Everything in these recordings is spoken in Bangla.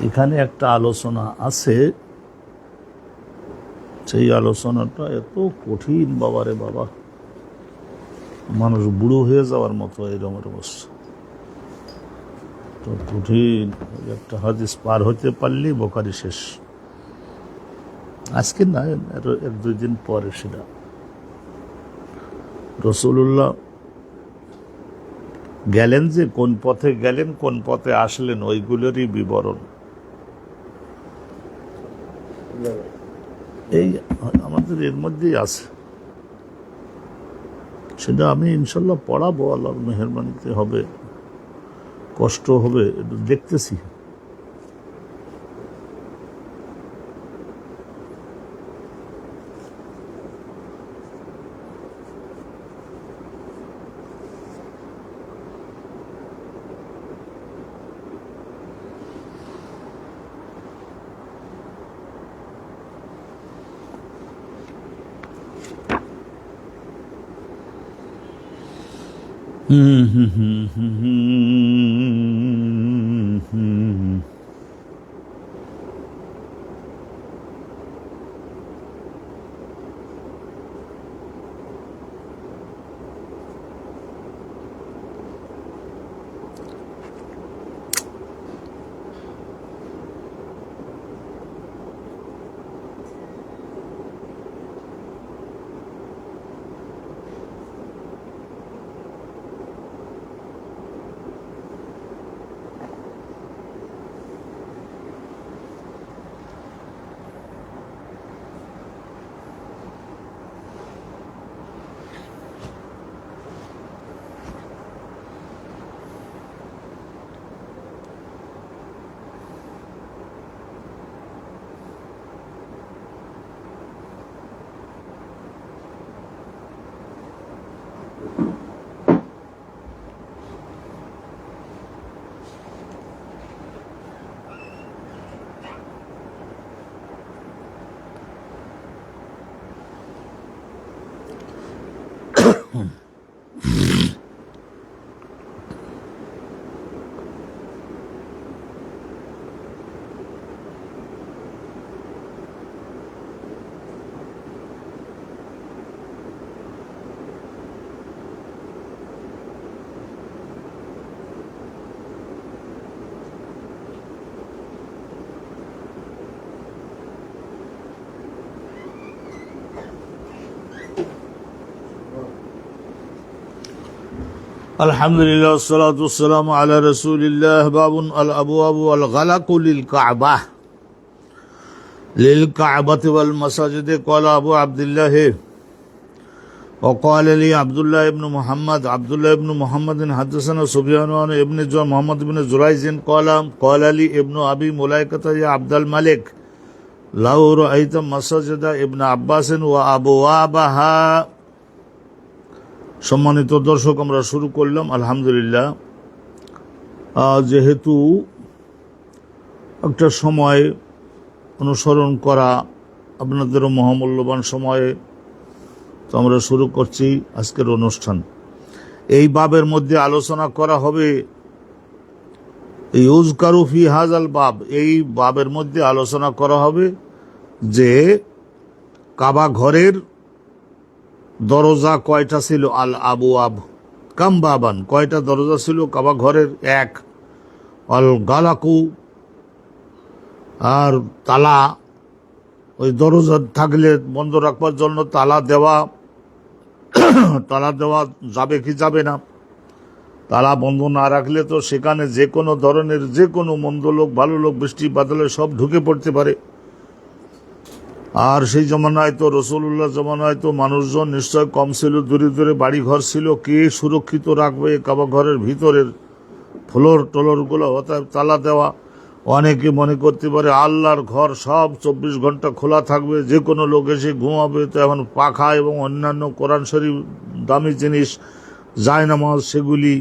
এখানে একটা আলোচনা আছে, সেই আলোচনাটা এত কঠিন বাবারে বাবা, মানুষ বুড়ো হয়ে যাওয়ার মতো এরকমের অবস্থা। তো কঠিন, একটা হাদিস পার হতে পারলেই বোকারি শেষ। আজকে না, এক দুই দিন পরে সেটা রসুল্লাহ গেলেন, যে কোন পথে গেলেন, কোন পথে আসলেন, ওইগুলোরই বিবরণ এই আমাদের এর মধ্যেই আছে। সেটা আমি ইনশাল্লাহ পড়াবো, আল্লাহর মেহেরবানিতে হবে, কষ্ট হবে, একটু দেখতেছি। হুম হুম হুম হুম হুম। আলহামদুলিল্লাহ, আসসালাতু ওয়াসসালামু আলা রাসূলিল্লাহ। বাবুন আল আবওয়াবু ওয়াল গালাকু লিল কাবাহ লিল কাবাতি ওয়াল মাসাজিদে। ক্বালা আবু আব্দুল্লাহ وقال لي عبد الله بن محمد حدثنا سفيان بن محمد بن جريج قال لي ابن ابي ملائكة يا عبد الملك لو رأيت مساجد ابن عباس وابوابها। সম্মানিত দর্শক, আমরা শুরু করলাম আলহামদুলিল্লাহ। যেহেতু একটা সময় অনুসরণ করা আপনাদেরও মহামূল্যবান সময়ে, তো আমরা শুরু করছি আজকের অনুষ্ঠান। এই বাবের মধ্যে আলোচনা করা হবে, ইউজকারু ফি হাজাল বাব, এই বাবের মধ্যে আলোচনা করা হবে যে কাবা ঘরের দরজা কয়টা ছিল। আল আবু আব কাম বাবান, কয়টা দরজা ছিল কাবা ঘরের? এক। আল গালাকু, আর তালা, ওই দরজা থাকলে বন্ধ রাখবার জন্য তালা দেওয়া যাবে কি যাবে না? তালা বন্ধ না রাখলে তো সেখানে যে কোনো ধরনের, যে কোনো মন্দ লোক ভালো লোক বৃষ্টি বাদলে সব ঢুকে পড়তে পারে। আর সেই জমানায় তো, রসুল্লাহ জমানায় তো মানুষজন নিশ্চয় কম ছিল, দূরে দূরে বাড়ি ঘর ছিল। কে সুরক্ষিত রাখবে কাবা ঘরের ভিতরের ফ্লোর টোলরগুলো? অর্থাৎ তালা দেওয়া। অনেকে মনে করতে পারে আল্লাহর ঘর সব 24 ঘন্টা খোলা থাকবে, যে কোনো লোক এসে ঘুমাবে। তো এখন পাখা এবং অন্যান্য কোরআন শরীফ, দামি জিনিস, জায়নামাজ, সেগুলি,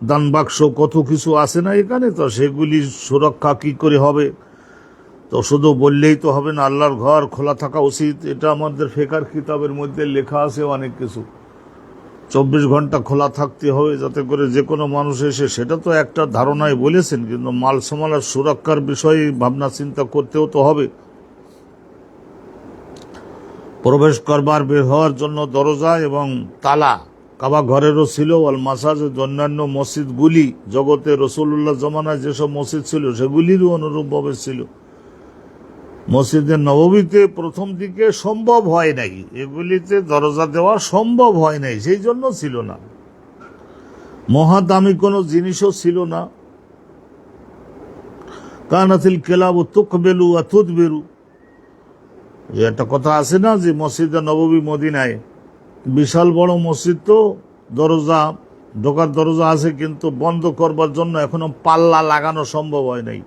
দান বাক্স, কত কিছু আছে না এখানে, তো সেগুলি সুরক্ষা কি করে হবে? তো শুধু বললেই তো হবে না, আল্লাহর ঘর খোলা থাকা উচিত। এটা আমাদের ফিকহ কিতাবের মধ্যে লেখা আছে অনেক কিছু। 24 ঘন্টা খোলা থাকতে হবে যাতে করে যে কোনো মানুষ এসে, সেটা তো একটা ধারণায় বলেছেন, কিন্তু মাল সামালের সুরক্ষার বিষয়ে ভাবনা চিন্তা করতেও তো হবে। প্রবেশ করবার বের হওয়ার জন্য দরজা এবং তালা কাবা ঘরেরও ছিল। ওয়াল মাসাজিদ, অন্যান্য মসজিদগুলি জগতে রসুল্লাহ জমানায় যেসব মসজিদ ছিল সেগুলিরও অনুরূপভাবে ছিল। মসজিদে নববীতে প্রথম দিকে সম্ভব হয় নাই, এগুলিতে দরজা দেওয়া সম্ভব হয় নাই, সেই জন্য ছিল না। মহাদামি কোনো জিনিসও ছিল না। কানাতিল কেলাব তুকবেলু ওয়া তুদবেরু, যে একটা কথা আছে না, যে মসজিদে নববী মদিনায় বিশাল বড় মসজিদ, তো দরজা, ঢোকার দরজা আছে, কিন্তু বন্ধ করবার জন্য এখনো পাল্লা লাগানো সম্ভব হয় নাই।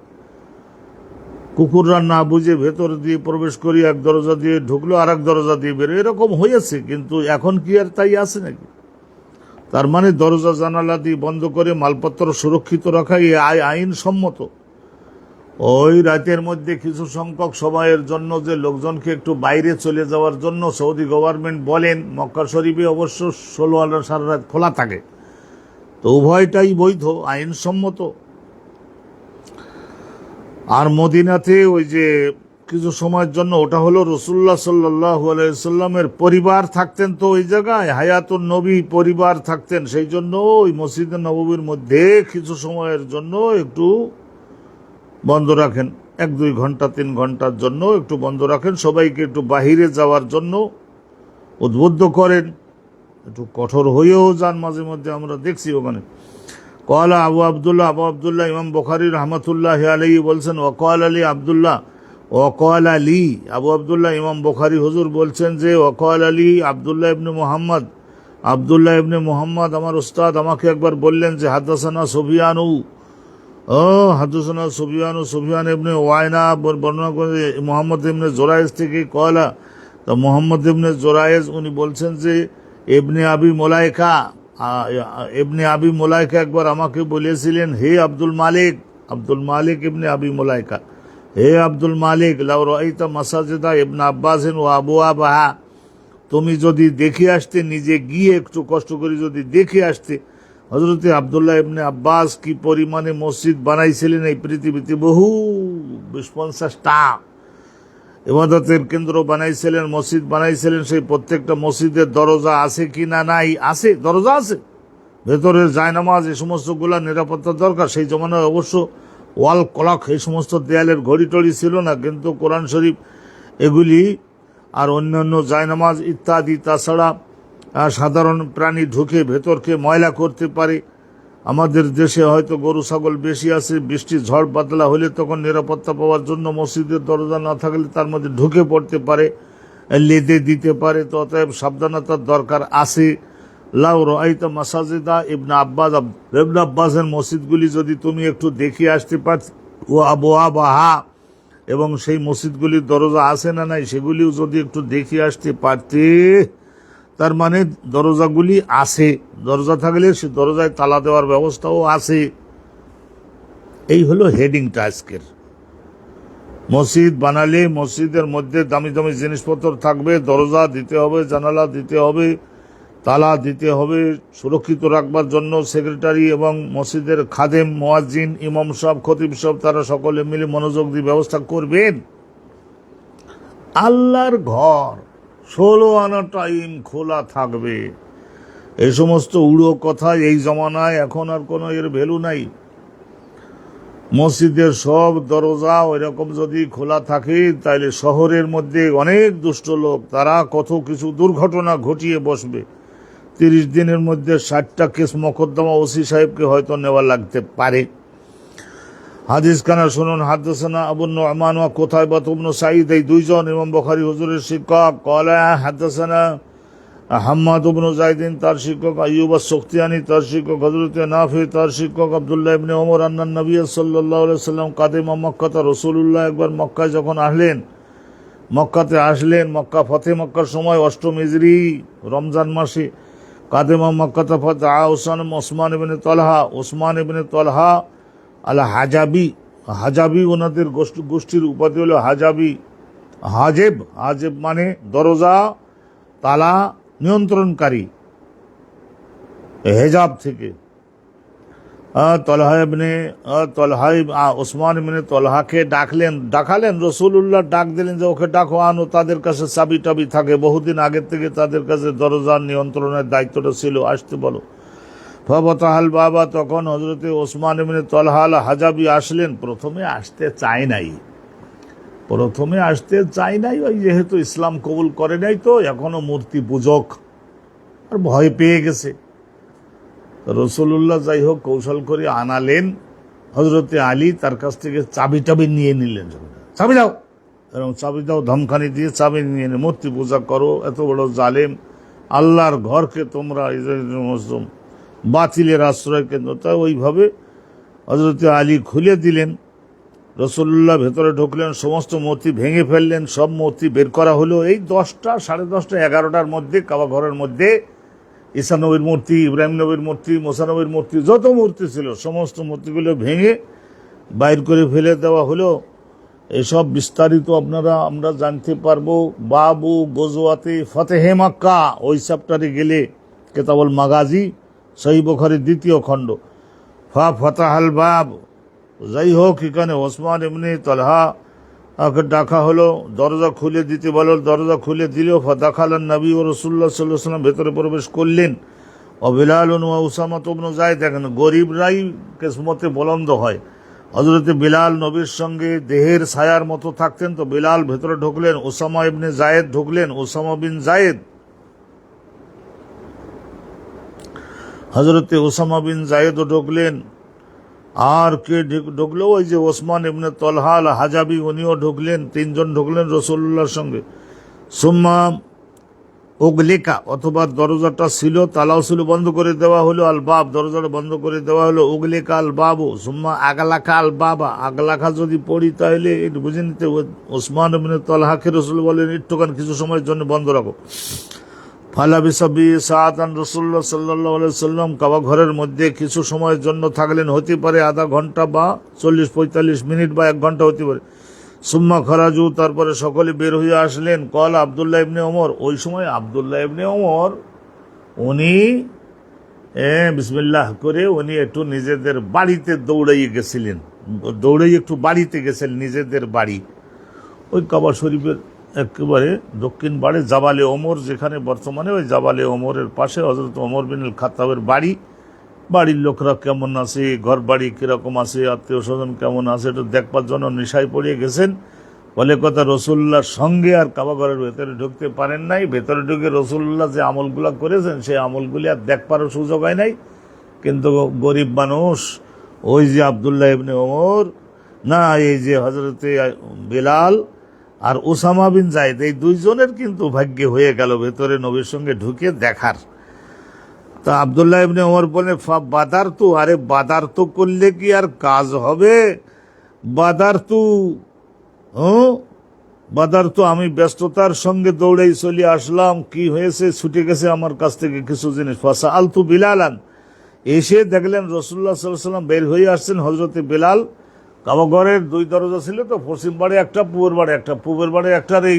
কুকুররা না বুঝে ভেতর দিয়ে প্রবেশ করি, এক দরজা দিয়ে ঢুকলো আর এক দরজা দিয়ে বেরো, এরকম হয়েছে। কিন্তু এখন কি আর তাই আছে নাকি? তার মানে দরজা জানালা দিয়ে বন্ধ করে মালপত্র সুরক্ষিত রাখা এই আইন সম্মত। ওই রাতের মধ্যে কিছু সংখ্যক সময়ের জন্য যে লোকজনকে একটু বাইরে চলে যাওয়ার জন্য সৌদি গভর্নমেন্ট বলেন, মক্কা শরীফে অবশ্য 16 আনা সারা রাত খোলা থাকে, তো উভয়টাই বৈধ, আইনসম্মত। আর মদিনাতে ওই যে কিছু সময়ের জন্য, ওটা হলো রসুল্লাহ সাল্লাল্লাহু আলাইহি সাল্লামের পরিবার থাকতেন, তো ওই জায়গায় হায়াতুন নবী পরিবার থাকতেন, সেই জন্য ওই মসজিদে নববীর মধ্যে কিছু সময়ের জন্য একটু বন্ধ রাখেন, 1-2 ঘন্টা 3 ঘন্টার জন্য একটু বন্ধ রাখেন, সবাইকে একটু বাহিরে যাওয়ার জন্য উদ্বুদ্ধ করেন, একটু কঠোর হয়েও যান মাঝে মধ্যে, আমরা দেখছি ওখানে। কলা আবু আবদুল্লাহ ইমাম বুখারী রহমতুল্লাহ আলাইহি বলছেন, ওয়াকাল আলী আবদুল্লাহ, ওয়াকাল আলী আবু আবদুল্লাহ ইমাম বুখারী হুজুর বলছেন যে, ওয়াকাল আলী আবদুল্লাহ ইবনে মুহাম্মদ আমার উস্তাদ আমাকে একবার বললেন যে, হাদাসানা সুফিয়ান ইবনে ওয়াইনা বর্ণনা করে মোহাম্মদ ইবনে জোরায়েজ থেকে, কলা, তো মোহাম্মদ ইবনে জোরায়েজ উনি বলছেন যে, ইবনে আবি মুলাইকা একবার আমাকে বলেছিলেন, হে আব্দুল মালিক ইবনে আবি মুলাইকা, হে আব্দুল মালিক, লাউ রাআইতা মাসাজিদা ইবনে আব্বাসিন ওয়া আবওয়াবাহা, তুমি যদি দেখে আসতে, নিজে গিয়ে একটু কষ্ট করে যদি দেখে আসতে, হযরতে আব্দুল্লাহ ইবনে আব্বাস কি পরিমাণে মসজিদ বানাইছিলেন এই পৃথিবীতে, বহু 20-50টা ইবাদতের কেন্দ্র বানাইছিলেন, মসজিদ বানাইছিলেন, সেই প্রত্যেকটা মসজিদের দরজা আছে কি না নাই? আছে, দরজা আছে, ভেতরের জায়নামাজ এই সমস্তগুলা নিরাপত্তার দরকার। সেই জমানায় অবশ্য ওয়াল ক্লক, এই সমস্ত দেয়ালের ঘড়ি টড়ি ছিল না, কিন্তু কোরআন শরীফ এগুলি আর অন্যান্য জায়নামাজ ইত্যাদি, তাছাড়া সাধারণ প্রাণী ঢুকে ভেতরকে ময়লা করতে পারে। আমাদের দেশে হয়তো গরু ছাগল বেশি আছে, বৃষ্টি ঝড় বাদলা হলে তখন নিরাপত্তা পাওয়ার জন্য মসজিদের দরজা না থাকলে তার মধ্যে ঢুকে পড়তে পারে, লেদে দিতে পারে, তো অতএব সাবধানতার দরকার আছে। লাউ রাআইতা মাসাজিদা ইবনে আব্বাসের মসজিদগুলি যদি তুমি একটু দেখে আসতে পারত, ও আবওয়াবাহা, এবং সেই মসজিদগুলির দরজা আছে না নাই সেগুলিও যদি একটু দেখে আসতে পারতে, তার মানে দরজাগুলি আছে, দরজা থাকলে সে দরজায় তালা দেওয়ার ব্যবস্থাও আছে। এই হলো হেডিংটা আজকের। মসজিদ বানালে মসজিদের মধ্যে দামি দামি জিনিসপত্র থাকবে, দরজা দিতে হবে, জানালা দিতে হবে, তালা দিতে হবে, সুরক্ষিত রাখবার জন্য সেক্রেটারি এবং মসজিদের খাদেম, মুয়াজ্জিন, ইমাম সাহেব, খতিব সাহেব, তারা সকলে মিলে মনোযোগ দিয়ে ব্যবস্থা করবেন। আল্লাহর ঘর 16 আনা টাইম খোলা থাকবে, এই সমস্ত উড়ো কথা এই জমানায় এখন আর কোনো এর ভ্যালু নাই। মসজিদের সব দরজা ওইরকম যদি খোলা থাকে, তাইলে শহরের মধ্যে অনেক দুষ্ট লোক, তারা কত কিছু দুর্ঘটনা ঘটিয়ে বসবে। 30 দিনের মধ্যে 60টা কেস মোকদ্দমা ওসি সাহেবকে হয়তো নেওয়া লাগতে পারে। হাদিস খানা শুনুন। হাদাসানা আবু নুআমান ওয়া কুতাইবা ইবনে সাঈদ, এই দুইজন ইমাম বুখারী হুজুরের শিক্ষক। ক্বালা হাদাসানা হাম্মাদ ইবনে যায়েদিন, তার শিক্ষক আইয়ুব আস-সুখতিয়ানি, তার শিক্ষক হযরত নাফি, তার শিক্ষক আব্দুল্লাহ ইবনে ওমর, আন্নান নবী সাল্লাল্লাহু আলাইহি ওয়াসাল্লাম কাদিমা মক্কা, রাসূলুল্লাহ একবার মক্কায় যখন মক্কাতে আসলেন, মক্কা ফতে মক্কার সময় 8ম হিজরি রমজান মাসে, কাদিমা মক্কাতে ফাদা ওসমান ইবনে তালহা আল হাজাবি, ওনাদের গোষ্ঠীর উপাধি হলো হাজেব মানে দরজা তালা নিয়ন্ত্রণকারী, হেজাব থেকে। ওসমান ইবনে তলহাকে ডাকালেন রসুল্লাহ, ডাক দিলেন যে ওকে ডাকো, আনো, তাদের কাছে চাবি টাবি থাকে, বহুদিন আগের থেকে তাদের কাছে দরজার নিয়ন্ত্রণের দায়িত্বটা ছিল, আসতে বলো। ফাতাহাল বাবা, তখন হযরতে ওসমান ইবনে তলহা আল হাজাবি আসলেন। প্রথমে আসতে চায় নাই, ওই যেহেতু ইসলাম কবুল করে নাই তো এখনো মূর্তি পূজক, আর ভয় পেয়ে গেছে। রসুল্লাহ যাই হোক কৌশল করে আনালেন। হজরতে আলী তার কাছ থেকে চাবি টাবি নিয়ে নিলেন, চাবি দাও, এবং চাবি দাও ধমকানি দিয়ে চাবি নিয়ে নিয়ে মূর্তি পূজা করো, এত বড় জালেম, আল্লাহর ঘরকে তোমরা বাতিলের আশ্রয় কেন্দ্র। তাই ওইভাবে হজরতে আলী খুলে দিলেন। রসুল্লাহ ভেতরে ঢুকলেন, সমস্ত মূর্তি ভেঙে ফেললেন, সব মূর্তি বের করা হলো। এই 10টা, 10:30, 11টার মধ্যে কাবা ঘরের মধ্যে ঈসা নবীর মূর্তি, ইব্রাহিম নবীর মূর্তি, মুসা নবীর মূর্তি, যত মূর্তি ছিল সমস্ত মূর্তিগুলো ভেঙে বাইর করে ফেলে দেওয়া হলো। এসব বিস্তারিত আমরা জানতে পারবো বাবু গজওয়াতে ফতেহে মক্কা, ওই চ্যাপ্টারে গেলে, কেতাবুল মাগাজি, সহিহ বুখারীর 2য় খণ্ড। ফাতাহাল বাব। যাই হোক, এখানে ওসমান ইবনে তলহা ডাকা হলো, দরজা খুলে দিতে বলো, দরজা খুলে দিল। ফাদাখালান নবী ও রাসূলুল্লাহ সাল্লাল্লাহু আলাইহি ওয়াসাল্লাম, ভেতরে প্রবেশ করলেন। ও বিলাল ওয়া উসামা ইবনে যায়েদ, দেখেন গরিবরাই কিসমতে বুলন্দ হয়। হযরতে বিলাল নবীর সঙ্গে দেহের ছায়ার মতো থাকতেন, তো বিলাল ভেতরে ঢুকলেন। উসামা ইবনে যায়েদ ঢুকলেন, উসামা বিন যায়েদ, হযরতে উসামা বিন যায়েদও ঢুকলেন। আর কে ঢুকলো? ওই যে ওসমান ইবনে তলহা আল হাজাবি, উনিও ঢুকলেন। 3 জন ঢুকলেন রসুল্লাহর সঙ্গে। সুম্মা উগলিকা, অথবা দরজাটা ছিল, তালাও ছিল, বন্ধ করে দেওয়া হলো। আল বাব, দরজাটা বন্ধ করে দেওয়া হলো। উগলিকা আল বাবু সুম্মা আগলাখা আল বাবা। আগলাখা যদি পড়ি তাহলে একটু বুঝে নিতে। ওসমান ইবনে তলহাকে রসুল বলেন, একটুখানি কিছু সময়ের জন্য বন্ধ রাখো। ফালাবিসাবি সাআতান, রাসূলুল্লাহ সাল্লাল্লাহু আলাইহি ওয়াসাল্লাম কাবা ঘরের মধ্যে কিছু সময়ের জন্য থাকলেন, হতে পারে আধা ঘন্টা বা 40-45 মিনিট বা 1 ঘন্টা হতে পারে। সুম্মা খরাজু, তারপরে সকলে বের হয়ে আসলেন। কল আব্দুল্লাহ ইবনে ওমর, ওই সময় আব্দুল্লাহ ইবনে ওমর উনি বিসমিল্লাহ করে উনি একটু নিজেদের বাড়িতে দৌড়াইয়ে গেছিলেন, একটু বাড়িতে গেছিলেন, নিজেদের বাড়ি, ওই কাবা শরীফের একেবারে দক্ষিণ বাড়ি জাবালে ওমর, যেখানে বর্তমানে ওই জাবালে ওমরের পাশে হযরত ওমর বিন খাত্তাবের বাড়ি। বাড়ির লোকরা কেমন আছে, ঘর বাড়ি কীরকম আছে, আত্মীয় স্বজন কেমন আছে, এটা দেখবার জন্য নেশায় পড়িয়ে গেছেন। বলে কথা, রসুল্লাহর সঙ্গে আর কাবা ঘরের ভেতরে ঢুকতে পারেন নাই। ভেতরে ঢুকে রসুল্লাহ যে আমলগুলো করেছেন সেই আমলগুলি আর দেখবারও সুযোগ হয় নাই। কিন্তু গরিব মানুষ, ওই যে আব্দুল্লাহ ইবনে ওমর, না এই যে হযরতে বিলাল আর উসামা বিন যায়েদ, এই 2 জনের কিন্তু ভাগ্যে হয়ে গেল ভেতরে নবীর সঙ্গে ঢুকে দেখার। তা আব্দুল্লাহ ইবনে ওমর বলে, বাদার তু, আরে বাদার তো করলে কি আর কাজ হবে? বাদার তু আমি ব্যস্ততার সঙ্গে দৌড়াই চলে আসলাম। কি হয়েছে? ছুটে গেছে আমার কাছ থেকে কিছু জিনিস। ফাসা আলতু বিলালান, এসে দেখলেন রসুল্লাহ সাল্লাল্লাহু আলাইহি ওয়াসাল্লাম বের হয়ে আসছেন। হযরতে বিলাল, কাবা ঘরের 2 দরজা ছিল তো, পশ্চিম বাড়ি একটা, পূবের বাড়ি একটা। পূবের বাড়ি একটার এই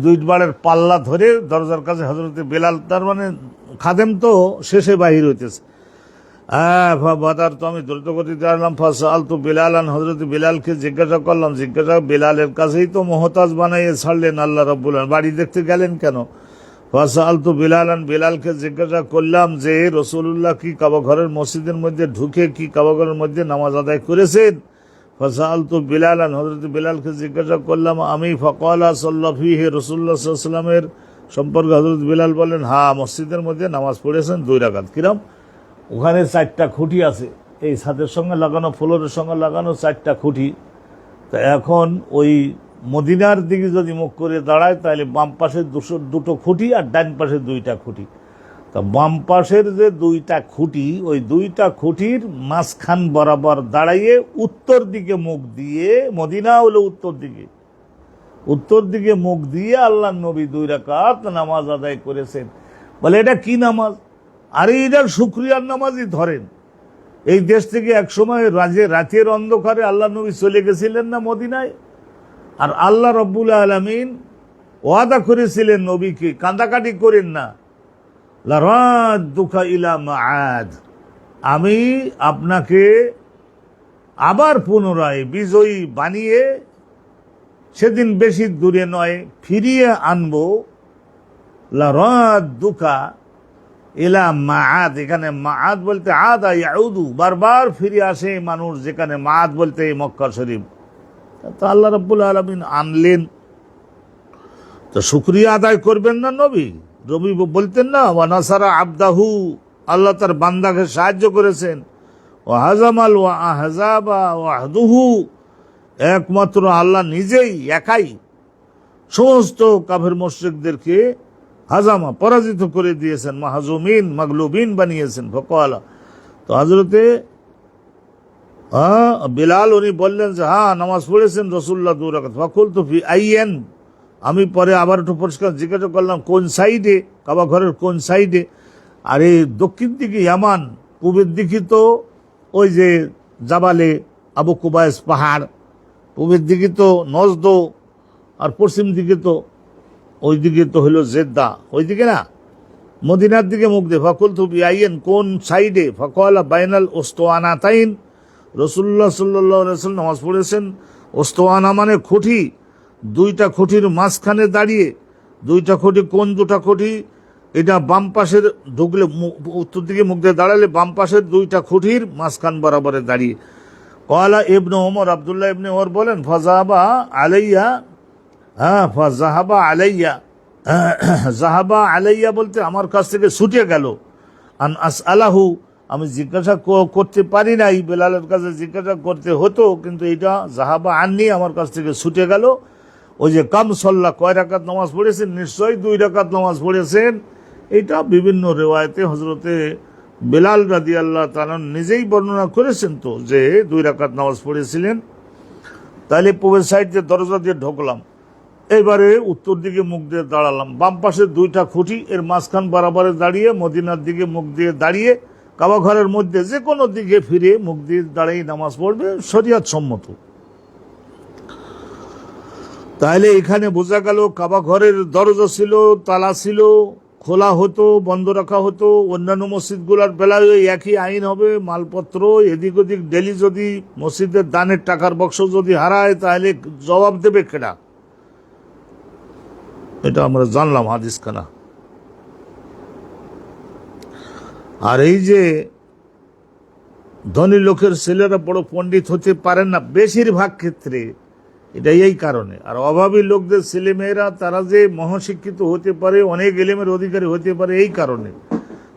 2 বাড়ির পাল্লা ধরে দরজার কাছে হযরতে বিলাল, তার মানে খাদেম তো শেষে বাহির হইতেছে। বাদার তো আমি দ্রুত গতিতে আসলাম। ফাসা আলতু বিলালান, হযরতে বিলালকে জিজ্ঞাসা করলাম। বিলালের কাছেই তো মহতাজ বানাইয়ে ছাড়লেন আল্লাহ রাব্বুল আলামিন, বাড়ি দেখতে গেলেন কেন? ফাসা আলতু বিলালান, বিলালকে জিজ্ঞাসা করলাম যে রাসূলুল্লাহ কি কাবা ঘরের মসজিদের মধ্যে ঢুকে কি কাবা ঘরের মধ্যে নামাজ আদায় করেছেন? ফাসা আলতু বিলালান, হযরত বিলালকে জিজ্ঞাসা করলাম আমি। ফাকালা সাল্লা ফিহি, রাসূলুল্লাহ সাল্লাল্লাহু আলাইহি ওয়াসাল্লামের সম্পর্কে হযরত বিলাল বলেন, হ্যাঁ, মসজিদের মধ্যে নামাজ পড়েছেন 2 রাকাত। কিরম? ওখানে 4টা খুঁটি আছে, এই ছাদের সঙ্গে লাগানো, ফ্লোরের সঙ্গে লাগানো 4টা খুঁটি। তা এখন ওই মদিনার দিকে যদি মুখ করে দাঁড়ায় তাহলে বাম পাশে 2 খুঁটি আর ডান পাশে 2টা খুঁটি। তা বাম পাশের যে 2টা খুঁটি, ওই 2টা খুঁটির মাঝখান বরাবর দাঁড়াইয়ে উত্তর দিকে মুখ দিয়ে, মদিনা হলো উত্তর দিকে মুখ দিয়ে আল্লাহর নবী 2 রাকাত নামাজ আদায় করেছেন। বলে এটা কি নামাজ? আরে এটার শুকরিয়ার নামাজই ধরেন। এই দেশ থেকে একসময় রাতের অন্ধকারে আল্লাহ নবী চলে গেছিলেন না মদিনায়, আর আল্লাহ রাব্বুল আলামিন ওয়াদা করেছিলেন নবীকে, কান্দাকাটি করেন না, লারাদ্দুকা ইলা মাআদ, আমি আপনাকে আবার পুনরায় বিজয়ী বানিয়ে সেদিন বেশি দূরে নয় ফিরিয়ে আনবো। লারাদ্দুকা ইলা মাআদ, এখানে মাআদ বলতে আদা ইয়াউদু, বারবার ফিরে আসে মানুষ, যেখানে মাআদ বলতে মক্কা শরীফ। তো আল্লাহ রাব্বুল আলামিন আনলেন, তো শুকরিয়া আদায় করবেন না নবী? রবি বলতেন না ওয়া নাসারা আবদাহু, আল্লাহ তার বান্দাকে সাহায্য করেছেন। ওয়া হাজামাল ওয়া আহজাবা ওয়াহদুহু, একমাত্র আল্লাহ নিজেই একাই সমস্ত কাফের মুশরিকদেরকে হাজামা পরাজিত করে দিয়েছেন, মাহজুমিন মাগলুবিন বানিয়েছেন। ফকালা, তো হযরতে বিলাল উনি বললেন যে হ্যাঁ নামাজ পড়েছেন রাসূলুল্লাহ 2 রাকাত। ফাকুলতু ফি আইয়ান, আমি পরে আবার একটু পরিষ্কার জিজ্ঞাসা করলাম কোন সাইডে, কাবা ঘরের কোন সাইডে? আর এই দক্ষিণ দিকে ইয়ামান, পূবের দিকে তো ওই যে জাবালে আবু কুবাইস পাহাড়, পূবের দিকে তো নজদ, আর পশ্চিম দিকে তো ওই দিকে তো হলো জেদ্দা, ওই দিকে না, মদিনার দিকে মুখ দে। ফাকুলতু ফি আইয়ান, কোন সাইডে? ফাকালা বাইনাল উসতুয়ানাতাইন, রাসূলুল্লাহ সাল্লাল্লাহু আলাইহি ওয়াসাল্লাম নামাজ পড়েছেন। উসতুয়ানা মানে খুঁটি, দুইটা খুঁটির মাঝখানে দাঁড়িয়ে। দুইটা খুঁটি, কোন দুটা খুঁটি? এটা বাম পাশের ঢুকলে, উত্তর দিকে মুখ দিয়ে দাঁড়ালে বাম পাশের দুইটা খুঁটির মাঝখান বরাবরে দাঁড়িয়ে। কয়লা ইবনে ওমর, আব্দুল্লাহ ইবনে ওমর বলেন ফাজাহাবা আলাইয়া, ফাজাহাবা আলাইয়া, জাহাবা আলাইয়া বলতে আমার কাছ থেকে ছুটে গেল। আন আসআলাহু, আমি জিজ্ঞাসা করতে পারি নাই, বেলালের কাছে জিজ্ঞাসা করতে হতো, কিন্তু এটা জাহাবা আননি, আমার কাছ থেকে ছুটে গেল। ওই যে কাম সল্লা, কয় রাকাত নামাজ পড়েছেন? নিশ্চয়ই 2 রাকাত নামাজ পড়েছেন। এটা বিভিন্ন রেওয়ায়েতে হযরতে বেলাল রাদিয়াল্লাহু তাআলা নিজেই বর্ণনা করেছেন তো, যে 2 রাকাত নামাজ পড়েছিলেন। তাহলে পূবের সাইড দিয়ে দরজা দিয়ে ঢুকলাম, এবারে উত্তর দিকে মুখ দিয়ে দাঁড়ালাম, বাম পাশে 2টা খুঁটি এর মাঝখান বরাবরে দাঁড়িয়ে, মদিনার দিকে মুখ দিয়ে দাঁড়িয়ে, কাবা ঘরের মধ্যে যে কোনো দিকে ফিরে মুখ দিয়ে দাঁড়িয়ে নামাজ পড়বে, শরীয়ত সম্মত। তাহলে এখানে বোঝা গেল কাবা ঘরের দরজা ছিল, তালা ছিল, খোলা হতো, বন্ধ রাখা হতো। অন্যান্য মসজিদগুলোর বেলায় ওই একই আইন হবে। মালপত্র এদিক ওদিক ডেলি যদি মসজিদের দানের টাকার বাক্স যদি হারায়, তাহলে জবাব দেবে কেডা? এটা আমরা জানলাম হাদিস খানা। আর এই যে ধনী লোকের ছেলেরা বড় পণ্ডিত হতে পারেন না বেশিরভাগ ক্ষেত্রে, এটা এই কারণে। আর অভাবী লোকদের ছেলেমেয়েরা তারা যে মহাশিক্ষিত হতে পারে, অনেক ইলমের অধিকারী হতে পারে, এই কারণে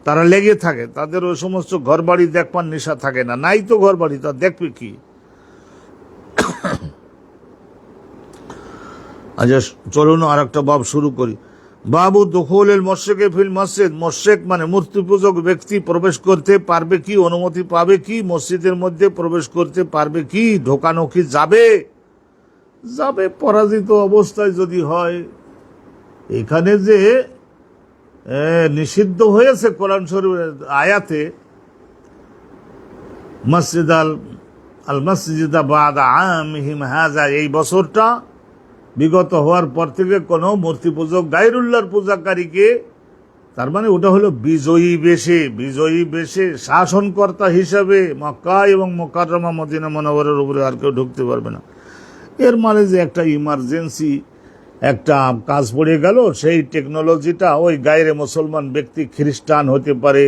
তারা লেগে থাকে। তাদের ওই সমস্ত ঘর বাড়ি দেখবার নেশা থাকে না। নাই তো ঘর বাড়ি, তা দেখবে কি? আচ্ছা চলুন আর একটা বাব শুরু করি। বাবু দুখুলেল মুশরিকে ফিল মসজিদ, মুশরিক মানে মূর্তি পূজক ব্যক্তি প্রবেশ করতে পারবে কি, অনুমতি পাবে কি, মসজিদের মধ্যে প্রবেশ করতে পারবে কি, ঢোকানো কি যাবে? যাবে পরাজিত অবস্থায় যদি হয়। এখানে যে নিষিদ্ধ হয়েছে কোরআন শরীফের আয়াতে, মসজিদ আল মসজিদ বাদা আমিহিম হাযা, এই বছরটা বিগত হওয়ার পর থেকে কোনো মূর্তি পূজক গায়রুল্লাহর পূজাকারীকে, তার মানে ওটা হলো বিজয়ী বেশে শাসনকর্তা হিসাবে মক্কা এবং মুকাররমা মদিনা মুনাওয়ারার উপরে আর কেউ ঢুকতে পারবে না। এর মানে যে একটা ইমার্জেন্সি একটা কাজ পড়ে গেল, সেই টেকনোলজিটা ওই গায়রে মুসলমান ব্যক্তি, খ্রিস্টান হতে পারে,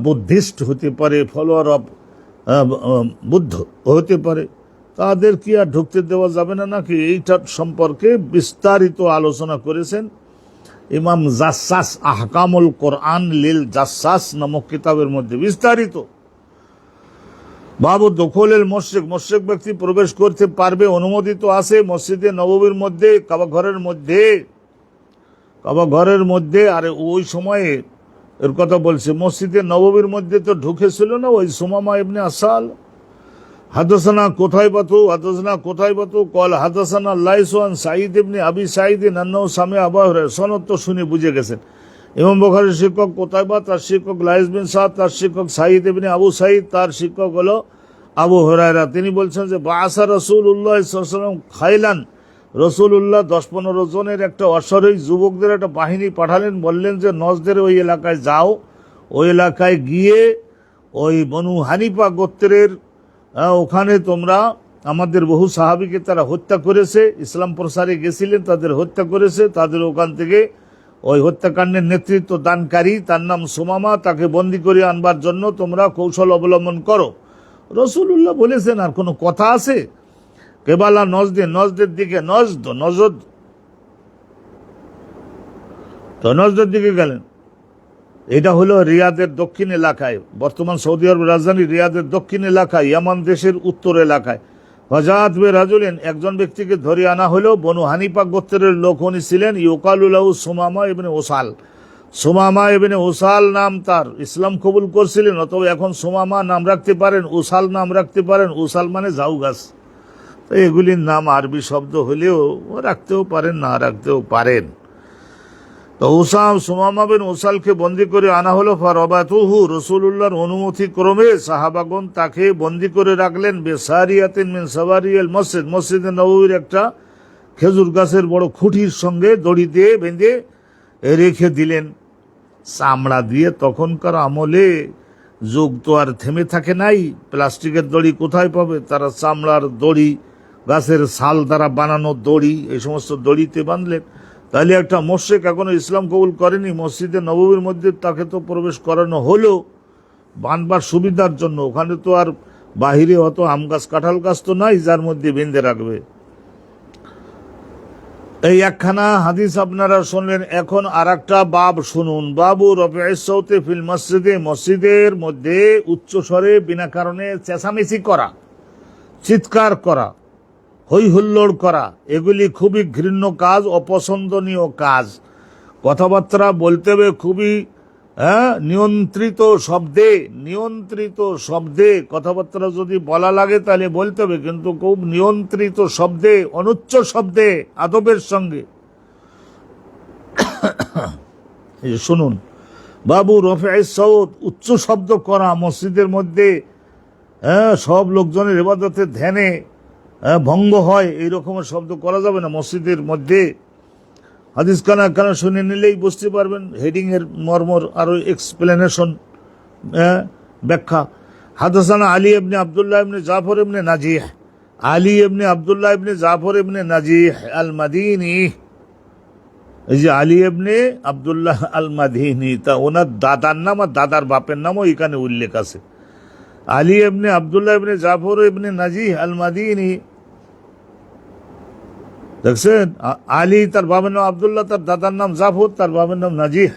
বুদ্ধিস্ট হতে পারে, ফলোয়ার অফ বুদ্ধ হতে পারে, তাদের কি আর ঢুকতে দেওয়া যাবে না নাকি? এইটার সম্পর্কে বিস্তারিত আলোচনা করেছেন ইমাম জাসসাস, আহকামুল কোরআন লিল জাসসাস নামক কিতাবের মধ্যে বিস্তারিত। বাবু দখলের মুশরিক ব্যক্তি প্রবেশ করতে পারবে, অনুমোদিত আছে মসজিদে নববীর মধ্যে, কাবা ঘরের মধ্যে। আর ওই সময়ে এর কথা বলছে, মসজিদে নববীর মধ্যে তো ঢুকেছিল না ওই সুমামা ইবনে আসাল। হাদাসানা কোথায়বাতু কল হাদাসানা লাইস আন সাঈদ ইবনে আবি সাঈদ আন্নাহু সামিআ আবু হুরায়রা, সনদ তো শুনে বুঝে গেছেন। ইমাম বুখারীর শিক্ষক কোথায়বা, তার শিক্ষক লাইস বিন সাদ, তার শিক্ষক সাঈদ ইবনে আবু সাঈদ, তার শিক্ষক হলো আবু হুরায়রা। তিনি বলছেন যে বাআসা রাসূলুল্লাহ সাল্লাল্লাহু আলাইহি ওয়াসাল্লাম খাইলান, রসুল্লাহ 10-15 জনের একটা অশ্বারোহী যুবকদের একটা বাহিনী পাঠালেন, বললেন যে নজদের ওই এলাকায় যাও, ওই এলাকায় গিয়ে ওই বনু হানিফা গোত্রের ওখানে তোমরা, আমাদের বহু সাহাবীকে তারা হত্যা করেছে, ইসলাম প্রসারে গেছিলেন, তাদের হত্যা করেছে, তাদের ওখান থেকে ওই হত্যাকাণ্ডের নেতৃত্ব দানকারী, তার নাম সুমামা, তাকে বন্দি করে আনবার জন্য তোমরা কৌশল অবলম্বন করো। রসুল্লাহ বলেছেন আর কোনো কথা আছে? কেবালা নজদের দিকে নজদের দিকে গেলেন। এটা হলো রিয়াদের দক্ষিণ এলাকায়, বর্তমান সৌদি আরব রাজধানী রিয়াদের দক্ষিণ এলাকায়, ইয়ামান দেশের উত্তর এলাকায়। ফাজাত বে রাজুলিন, একজন ব্যক্তিকে ধরে আনা হলো, বনু হানিফা গোত্রের লোক উনি ছিলেন, ইউকালুলাহু সুমামা ইবনে ওসাল। সুমামা ইবনে ওসাল নাম তার, ইসলাম কবুল করছিলেন, অথবা এখন সুমামা নাম রাখতে পারেন, ওসাল নাম রাখতে পারেন। ওসাল মানে ঝাউ গাছ। তো এগুলির নাম আরবি শব্দ হলেও রাখতেও পারেন, না রাখতেও পারেন। তো সুমামা বিন ওসালকে বন্দি করে আনা হলো। ফারাবাতুহু, রাসূলুল্লাহর অনুমতি ক্রমে সাহাবাগণ তাকে বন্দি করে রাখলেন। বেসারিয়াতিন মিন সাওয়ারিয়াল মসজিদ, মসজিদে নববীর একটা খেজুর গাছের বড় খুঁটির সঙ্গে দড়ি দিয়ে বেঁধে রেখে দিলেন চামড়া দিয়ে। তখনকার আমলে যুগ তো আর থেমে থাকে নাই, প্লাস্টিকের দড়ি কোথায় পাবে? তারা চামড়ার দড়ি, গাছের ছাল দ্বারা বানানো দড়ি, এই সমস্ত দড়িতে বাঁধলেন। তাহলে একটা মুশরিক এখনো ইসলাম কবুল করেনি, মসজিদে নববীর মধ্যে তাকে তো প্রবেশ করানো হলো বানবার সুবিধার জন্য। ওখানে তো আর বাহিরে অত আম গাছ কাঁঠাল গাছ তো নাই যার মধ্যে বেঁধে রাখবে। এই একখানা হাদিস আপনারা শুনলেন। এখন আর একটা বাব শুনুন। বাবু রফি'আস সাউতি ফিল মসজিদে, মসজিদের মধ্যে উচ্চ স্বরে বিনা কারণে চেঁচামেচি করা, চিৎকার করা, হই হুল্লোড় করা, এগুলি খুবই ঘৃণ্য কাজ, অপছন্দনীয় কাজ। কথাবার্তা বলতে হবে খুবই নিয়ন্ত্রিত শব্দে কথাবার্তা যদি বলা লাগে তাহলে বলতে হবে, কিন্তু খুব নিয়ন্ত্রিত শব্দে, অনুচ্চ শব্দে, আদবের সঙ্গে। শুনুন, বাবু রফি'আস সাউত, উচ্চ শব্দ করা মসজিদের মধ্যে, সব লোকজনের ইবাদতের ধ্যানে ভঙ্গ হয়, এই রকমের শব্দ করা যাবে না মসজিদের মধ্যে। হাদিস কানা শুনে নিলেই বুঝতে পারবেন হেডিং এর মর্মর আরো এক্সপ্লেনেশন, ব্যাখ্যা। হাদাসানা আলী ইবনে আব্দুল্লাহ ইবনে জাফর ইবনে নাজিহ, আলী ইবনে আব্দুল্লাহ ইবনে জাফর ইবনে নাজিহ আল মাদিনী। এই যে আলী ইবনে আব্দুল্লাহ আল মাদিনী, তা ওনার দাদার নাম আর দাদার বাপের নামও এখানে উল্লেখ আছে। আলী ইবনে আব্দুল্লাহ ইবনে জাফর ইবনে নাজিহ আল মাদিনী, দেখছেন? আলী তার বাবার নাম আব্দুল্লাহ, তার দাদার নাম জাফর, তার বাবার নাম নাজিহ।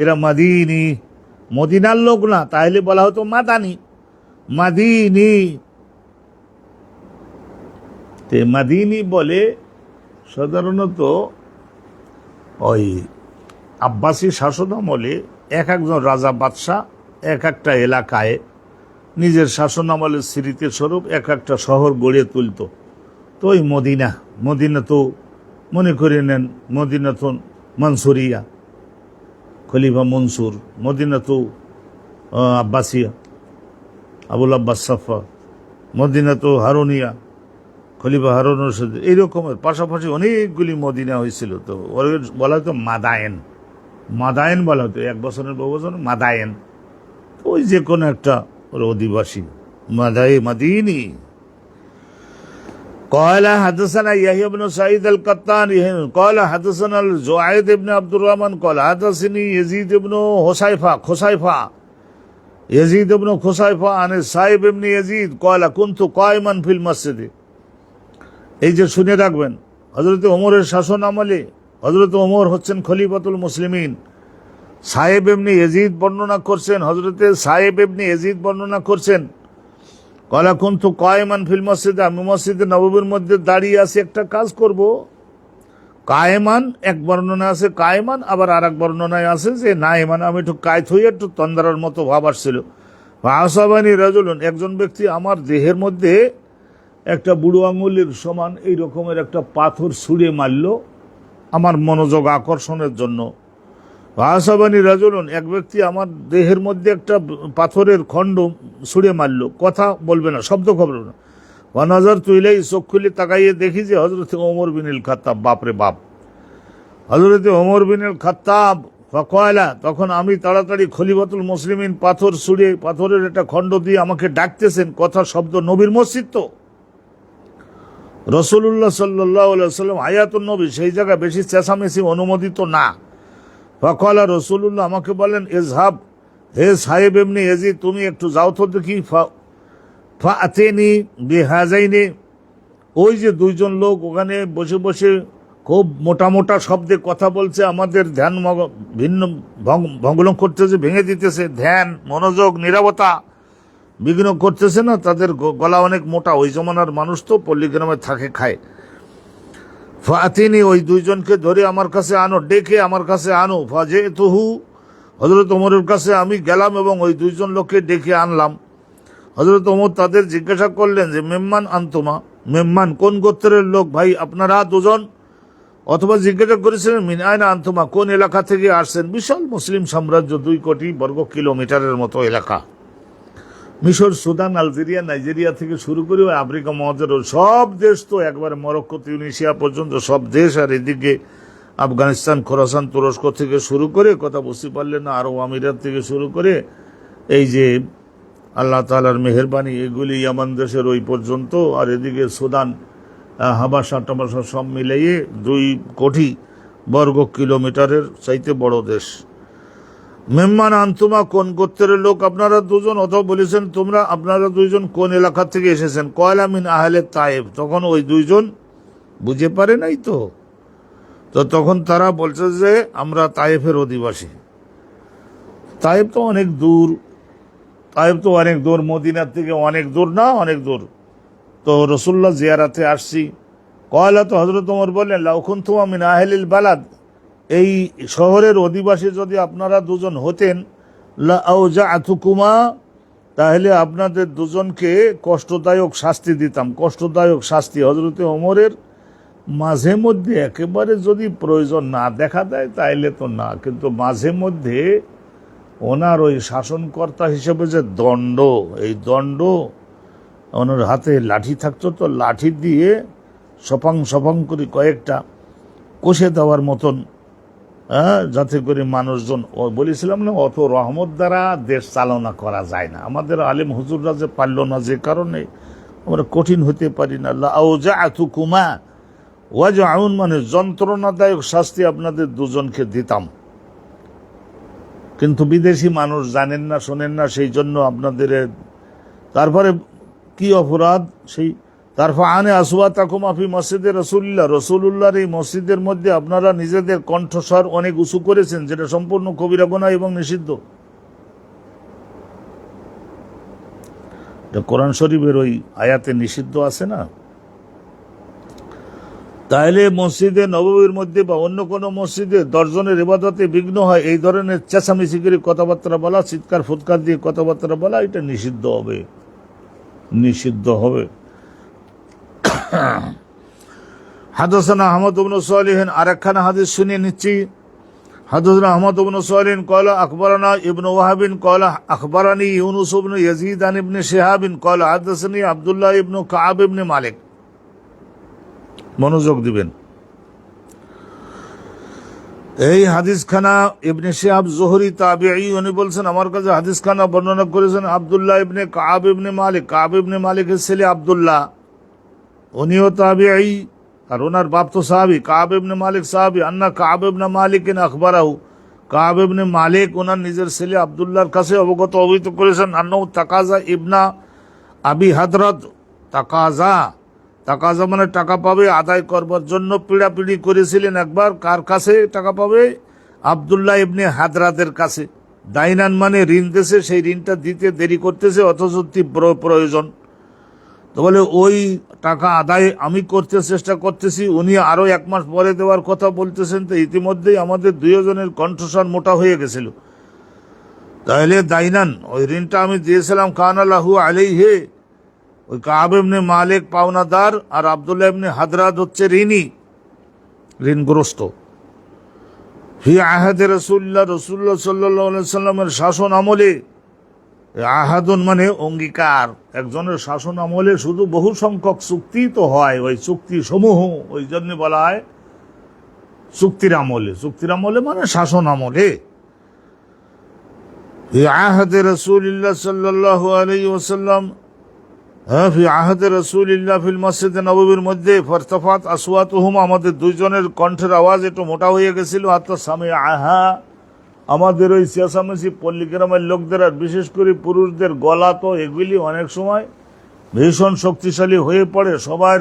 এরা মাদিনী, মদিনার লোক না, তাহলে বলা হতো মাদানি, মাদিনী। মাদিনী বলে সাধারণত ওই আব্বাসী শাসনামলে এক একজন রাজা বাদশাহ এক একটা এলাকায় নিজের শাসনামলের স্মৃতি স্বরূপ এক একটা শহর গড়ে তুলত। তো ওই মদিনা তো মনে করে নেন মদিনাতু মনসুরিয়া, খলিফা মনসুর, মদিনাতু আব্বাসিয়া, আবুল আব্বাস সাফা, মদিনাতু হারুনিয়া, খলিফা হারুন রশিদ, এইরকমের পাশাপাশি অনেকগুলি মদিনা হয়েছিল। তো ওর বলা হতো মাদায়েন বলা হতো, এক বছরের বহুবচন মাদায়েন। ওই যে কোনো একটা ওর অধিবাসী মাদিনী। قال حدثنا يحيى بن سعيد القطان قال حدثنا الزعيد بن عبد الرحمن قال حدثني يزيد بن خصيفة عن السائب بن يزيد قال كنت قائما في المسجد। এই যে শুনে রাখবেন, হযরত ওমরের শাসন আমলে হযরত ওমর হচ্ছেন খলিফাতুল মুসলিমিন। সাহেব ইবনে ইয়াজিদ বর্ণনা করছেন, হযরতে সাহেব ইবনে ইয়াজিদ বর্ণনা করছেন, কলা কুনতু কায়েমান ফিল মসজিদ, আমি মসজিদে নববীর মধ্যে দাঁড়িয়ে আছি, একটা কাজ করব। কায়েমান এক বর্ণনা আছে কায়েমান, আবার আর এক বর্ণনায় আছে যে নায়েমান, আমি একটু কায়ত হয়ে একটু তন্দ্রার মতো ভাব আসছিল। আসাবানি রাজুলুন, একজন ব্যক্তি আমার দেহের মধ্যে একটা বুড়ো আঙুলের সমান এই রকমের একটা পাথর ছুঁড়ে মারল আমার মনোযোগ আকর্ষণের জন্য। আসাবানি রাজুলুন, এক ব্যক্তি আমার দেহের মধ্যে একটা পাথরের খণ্ড ছুঁড়ে মারল, কথা বলবে না, শব্দ করবে না। নজর তুইলেই চোখ খুলে তাকাইয়ে দেখি যে হজরত ওমর বিনুল খাত্তাব, বাপরে বাপ, হজরত ওমর বিনুল খাত্তাব। ফকয়লা, তখন আমি তাড়াতাড়ি খলিফাতুল মুসলিমিন পাথর ছুঁড়ে পাথরের একটা খণ্ড দিয়ে আমাকে ডাকতেছেন, কথা শব্দ, নবীর মসজিদ তো, রসুল্লাহ সাল্লাল্লাহু আলাইহি সাল্লাম হায়াতুন নবী, সেই জায়গায় বেশি চেঁচামেচি অনুমোদিত না। ফকয়লা, রসুল্লাহ আমাকে বলেন, এজহাব, হে সাহেব এমনি এজি, তুমি একটু যাও তো দেখি। ফাআতিনি বিহাজাইনি, ওই যে দুইজন লোক ওখানে বসে বসে খুব মোটা মোটা শব্দে কথা বলছে, আমাদের ধ্যান ভিন্ন ভঙ্গলং করতেছে, ভেঙে দিতেছে, ধ্যান মনোযোগ নীরবতা বিঘ্ন করতেছে না, তাদের গলা অনেক মোটা, ওই জমানার মানুষ তো পল্লীগ্রামে থাকে খায়। ফাতিনি, ওই দুইজনকে ধরে আমার কাছে আনো, ডেকে আমার কাছে আনো। ফাজে তুহু, হজরত ওমরের কাছে আমি গেলাম এবং ওই দুইজন লোককে ডেকে আনলাম। হজরত ওমর তাদের জিজ্ঞাসা করলেন যে মেম্মান আনতুমা, মেম্মান কোন গোত্রের লোক ভাই আপনারা দুজন, অথবা জিজ্ঞাসা করেছিলেন মিন আয়না আনতুমা, কোন এলাকা থেকে আসছেন। বিশাল মুসলিম সাম্রাজ্য, 2 কোটি বর্গ কিলোমিটারের মতো এলাকা, মিশর, সুদান, আলজেরিয়া, নাইজেরিয়া থেকে শুরু করে ওই আফ্রিকা মহাদেশের সব দেশ, তো একবার মরক্কো, তিউনিসিয়া পর্যন্ত সব দেশ, আর এদিকে আফগানিস্তান, খোরাসান, তুরস্ক থেকে শুরু করে, কথা বুঝতে পারলেন না, আরব আমিরাত থেকে শুরু করে এই যে আল্লাহ তাআলার মেহেরবানি, এগুলি ইয়ামান দেশের ওই পর্যন্ত, আর এদিকে সুদান, হাবাসা টাবাসা সব মিলিয়ে 2 কোটি বর্গ কিলোমিটারের চাইতে বড় দেশ। মেম্মান আনতুমা, কোন গোত্রের লোক আপনারা দুজন, অথবা বলেছেন তোমরা আপনারা দুইজন কোন এলাকা থেকে এসেছেন। কয়লা মিন আহলে তায়েফ, তখন ওই দুইজন বুঝে পারে নাই তো তখন তারা বলছে যে আমরা তায়েফের অধিবাসী। তায়েফ তো অনেক দূর, মদিনার থেকে অনেক দূর না, অনেক দূর। তো রসুল্লাহ জিয়ারাতে আসছি। কয়লা, তো হজরত ওমর বললেন, লাউ কুনতুমা মিন আহলিল বালাদ, এই শহরের অধিবাসী যদি আপনারা দুজন হতেন, লা আউজাআতুকুমা, তাহলে আপনাদের দুজনকে কষ্টদায়ক শাস্তি দিতাম। কষ্টদায়ক শাস্তি হজরতে ওমরের মাঝে মধ্যে একেবারে যদি প্রয়োজন না দেখা দেয় তাইলে তো না, কিন্তু মাঝে মধ্যে ওনার ওই শাসনকর্তা হিসেবে যে দণ্ড, এই দণ্ড, ওনার হাতে লাঠি থাকতো, তো লাঠি দিয়ে সপাং সপাং করে কয়েকটা কষে দেওয়ার মতন, যাতে করে মানুষজন, বলেছিলাম না অত রহমত দ্বারা দেশ চালনা করা যায় না, আমাদের আলেম হুজুররা যে পারল না, যে কারণে আমরা কঠিন হতে পারি না। লাউজাআতুকুমা ওয়াজআউন, মানে যন্ত্রণাদায়ক শাস্তি আপনাদের দুজনকে দিতাম, কিন্তু বিদেশি মানুষ জানেন না, শোনেন না, সেই জন্য আপনাদের। তারপরে কি অপরাধ, সেই তারপর আনে আসওয়াতাকুমা ফি মসজিদে রাসূলুল্লাহ, রাসূলুল্লাহর এই মসজিদের মধ্যে আপনারা নিজেদের কণ্ঠস্বর অনেক উঁচু করেছেন, যেটা সম্পূর্ণ কবিরা গুনাহ এবং নিষিদ্ধ। কোরআন শরীফের ওই আয়াতে নিষিদ্ধ আছে না। তাহলে মসজিদে নববীর মধ্যে বা অন্য কোনো মসজিদে দর্শনের ইবাদতে বিঘ্ন হয়, এই ধরনের চেঁচামেচি করে কথাবার্তা বলা, চিৎকার ফুৎকার দিয়ে কথাবার্তা বলা, এটা নিষিদ্ধ হবে, নিষিদ্ধ হবে। হাদাসানা আহমদ ইবনে সালিহিন, আরেকখানা হাদিস শুনিয়ে নিচ্ছি। হাদাসানা আহমদ ইবনে সালিহিন ক্বালা আখবারানা ইবনে ওয়াহাবিন ক্বালা আখবারানি ইউনুস ইবনে ইয়াজিদ আন ইবনে শিহাবিন ক্বালা হাদাসানি আব্দুল্লাহ ইবনে কাব ইবনে মালিক। মনোযোগ দিবেন, এই হাদিসখানা ইবনে শিহাব জোহরি তাবিঈ, উনি বলছেন আমার কাছে হাদিসখানা বর্ণনা করেছেন আব্দুল্লাহ ইবনে কাব ইবনে মালিক। কাব ইবনে মালিকের ছেলে আব্দুল্লাহ, উনিও তাবিঈ, আর ওনার বাপ তো সাহাবী। কাব ইবনে মালিক সাহাবী। আন্না কাব ইবনে মালিক আখবারাহু, কাব ইবনে মালিক ওনার নিজের ছেলে আব্দুল্লাহর কাছে অবহিত করেছেন, আন্নাহু তাকাজা ইবনা আবি হাদরাত। তাকাজা মানে টাকা পাবে, আদায় করবার জন্য পিড়াপিড়ি করেছিলেন একবার। কার কাছে টাকা পাবে? আব্দুল্লাহ ইবনে হাদরাতের কাছে। দাইনান মানে ঋণ দিয়েছে, সেই ঋণটা দিতে দেরি করতেছে, অথচ তীব্র প্রয়োজন। তো বলে ওই টাকা আদায় আমি করতে চেষ্টা করতেছি, উনি আরো 1 মাস পরে দেওয়ার কথা বলতেছেন। তো ইতিমধ্যেই আমাদের দুইজনের কণ্ঠস্বর মোটা হয়ে গেছিল। তাহলে দাইনান, ওই ঋণটা আমি দিয়েছিলাম, কানা লাহু আলাইহি, ওই কাব ইবনে মালিক পাওনাদার, আর আব্দুল্লাহ ইবনে হাদরাত হচ্ছে ঋণী, ঋণগ্রস্ত। ফি আহাদে রাসূলুল্লাহ, রাসূলুল্লাহ সাল্লাল্লাহু আলাইহি সাল্লামের শাসন আমলে, আহাদুন মানে অঙ্গীকার। একজনের শাসন আমলে শুধু বহু সংখ্যক চুক্তি তো হয়, ওই চুক্তি সমূহ, ওই জন্য বলা হয় চুক্তির আমলে। চুক্তির আমলে মানে শাসন আমলে। ফি আহদে রাসূলিল্লাহ সাল্লাল্লাহু আলাইহি ওয়াসাল্লাম, ফি আহদে রাসূলিল্লাহ ফিল মসজিদে নববীর মধ্যে ফারতাফাত আসওয়াতুহুম, আমাদের দুইজনের কণ্ঠের আওয়াজ একটু মোটা হয়ে গেছিল। হাত্তা সামিআহা, আমাদের ওই চেঁচামেচি পল্লী গ্রামের লোকদের আর বিশেষ করে পুরুষদের গলা তো এগুলি অনেক সময় ভীষণ শক্তিশালী হয়ে পড়ে। সবার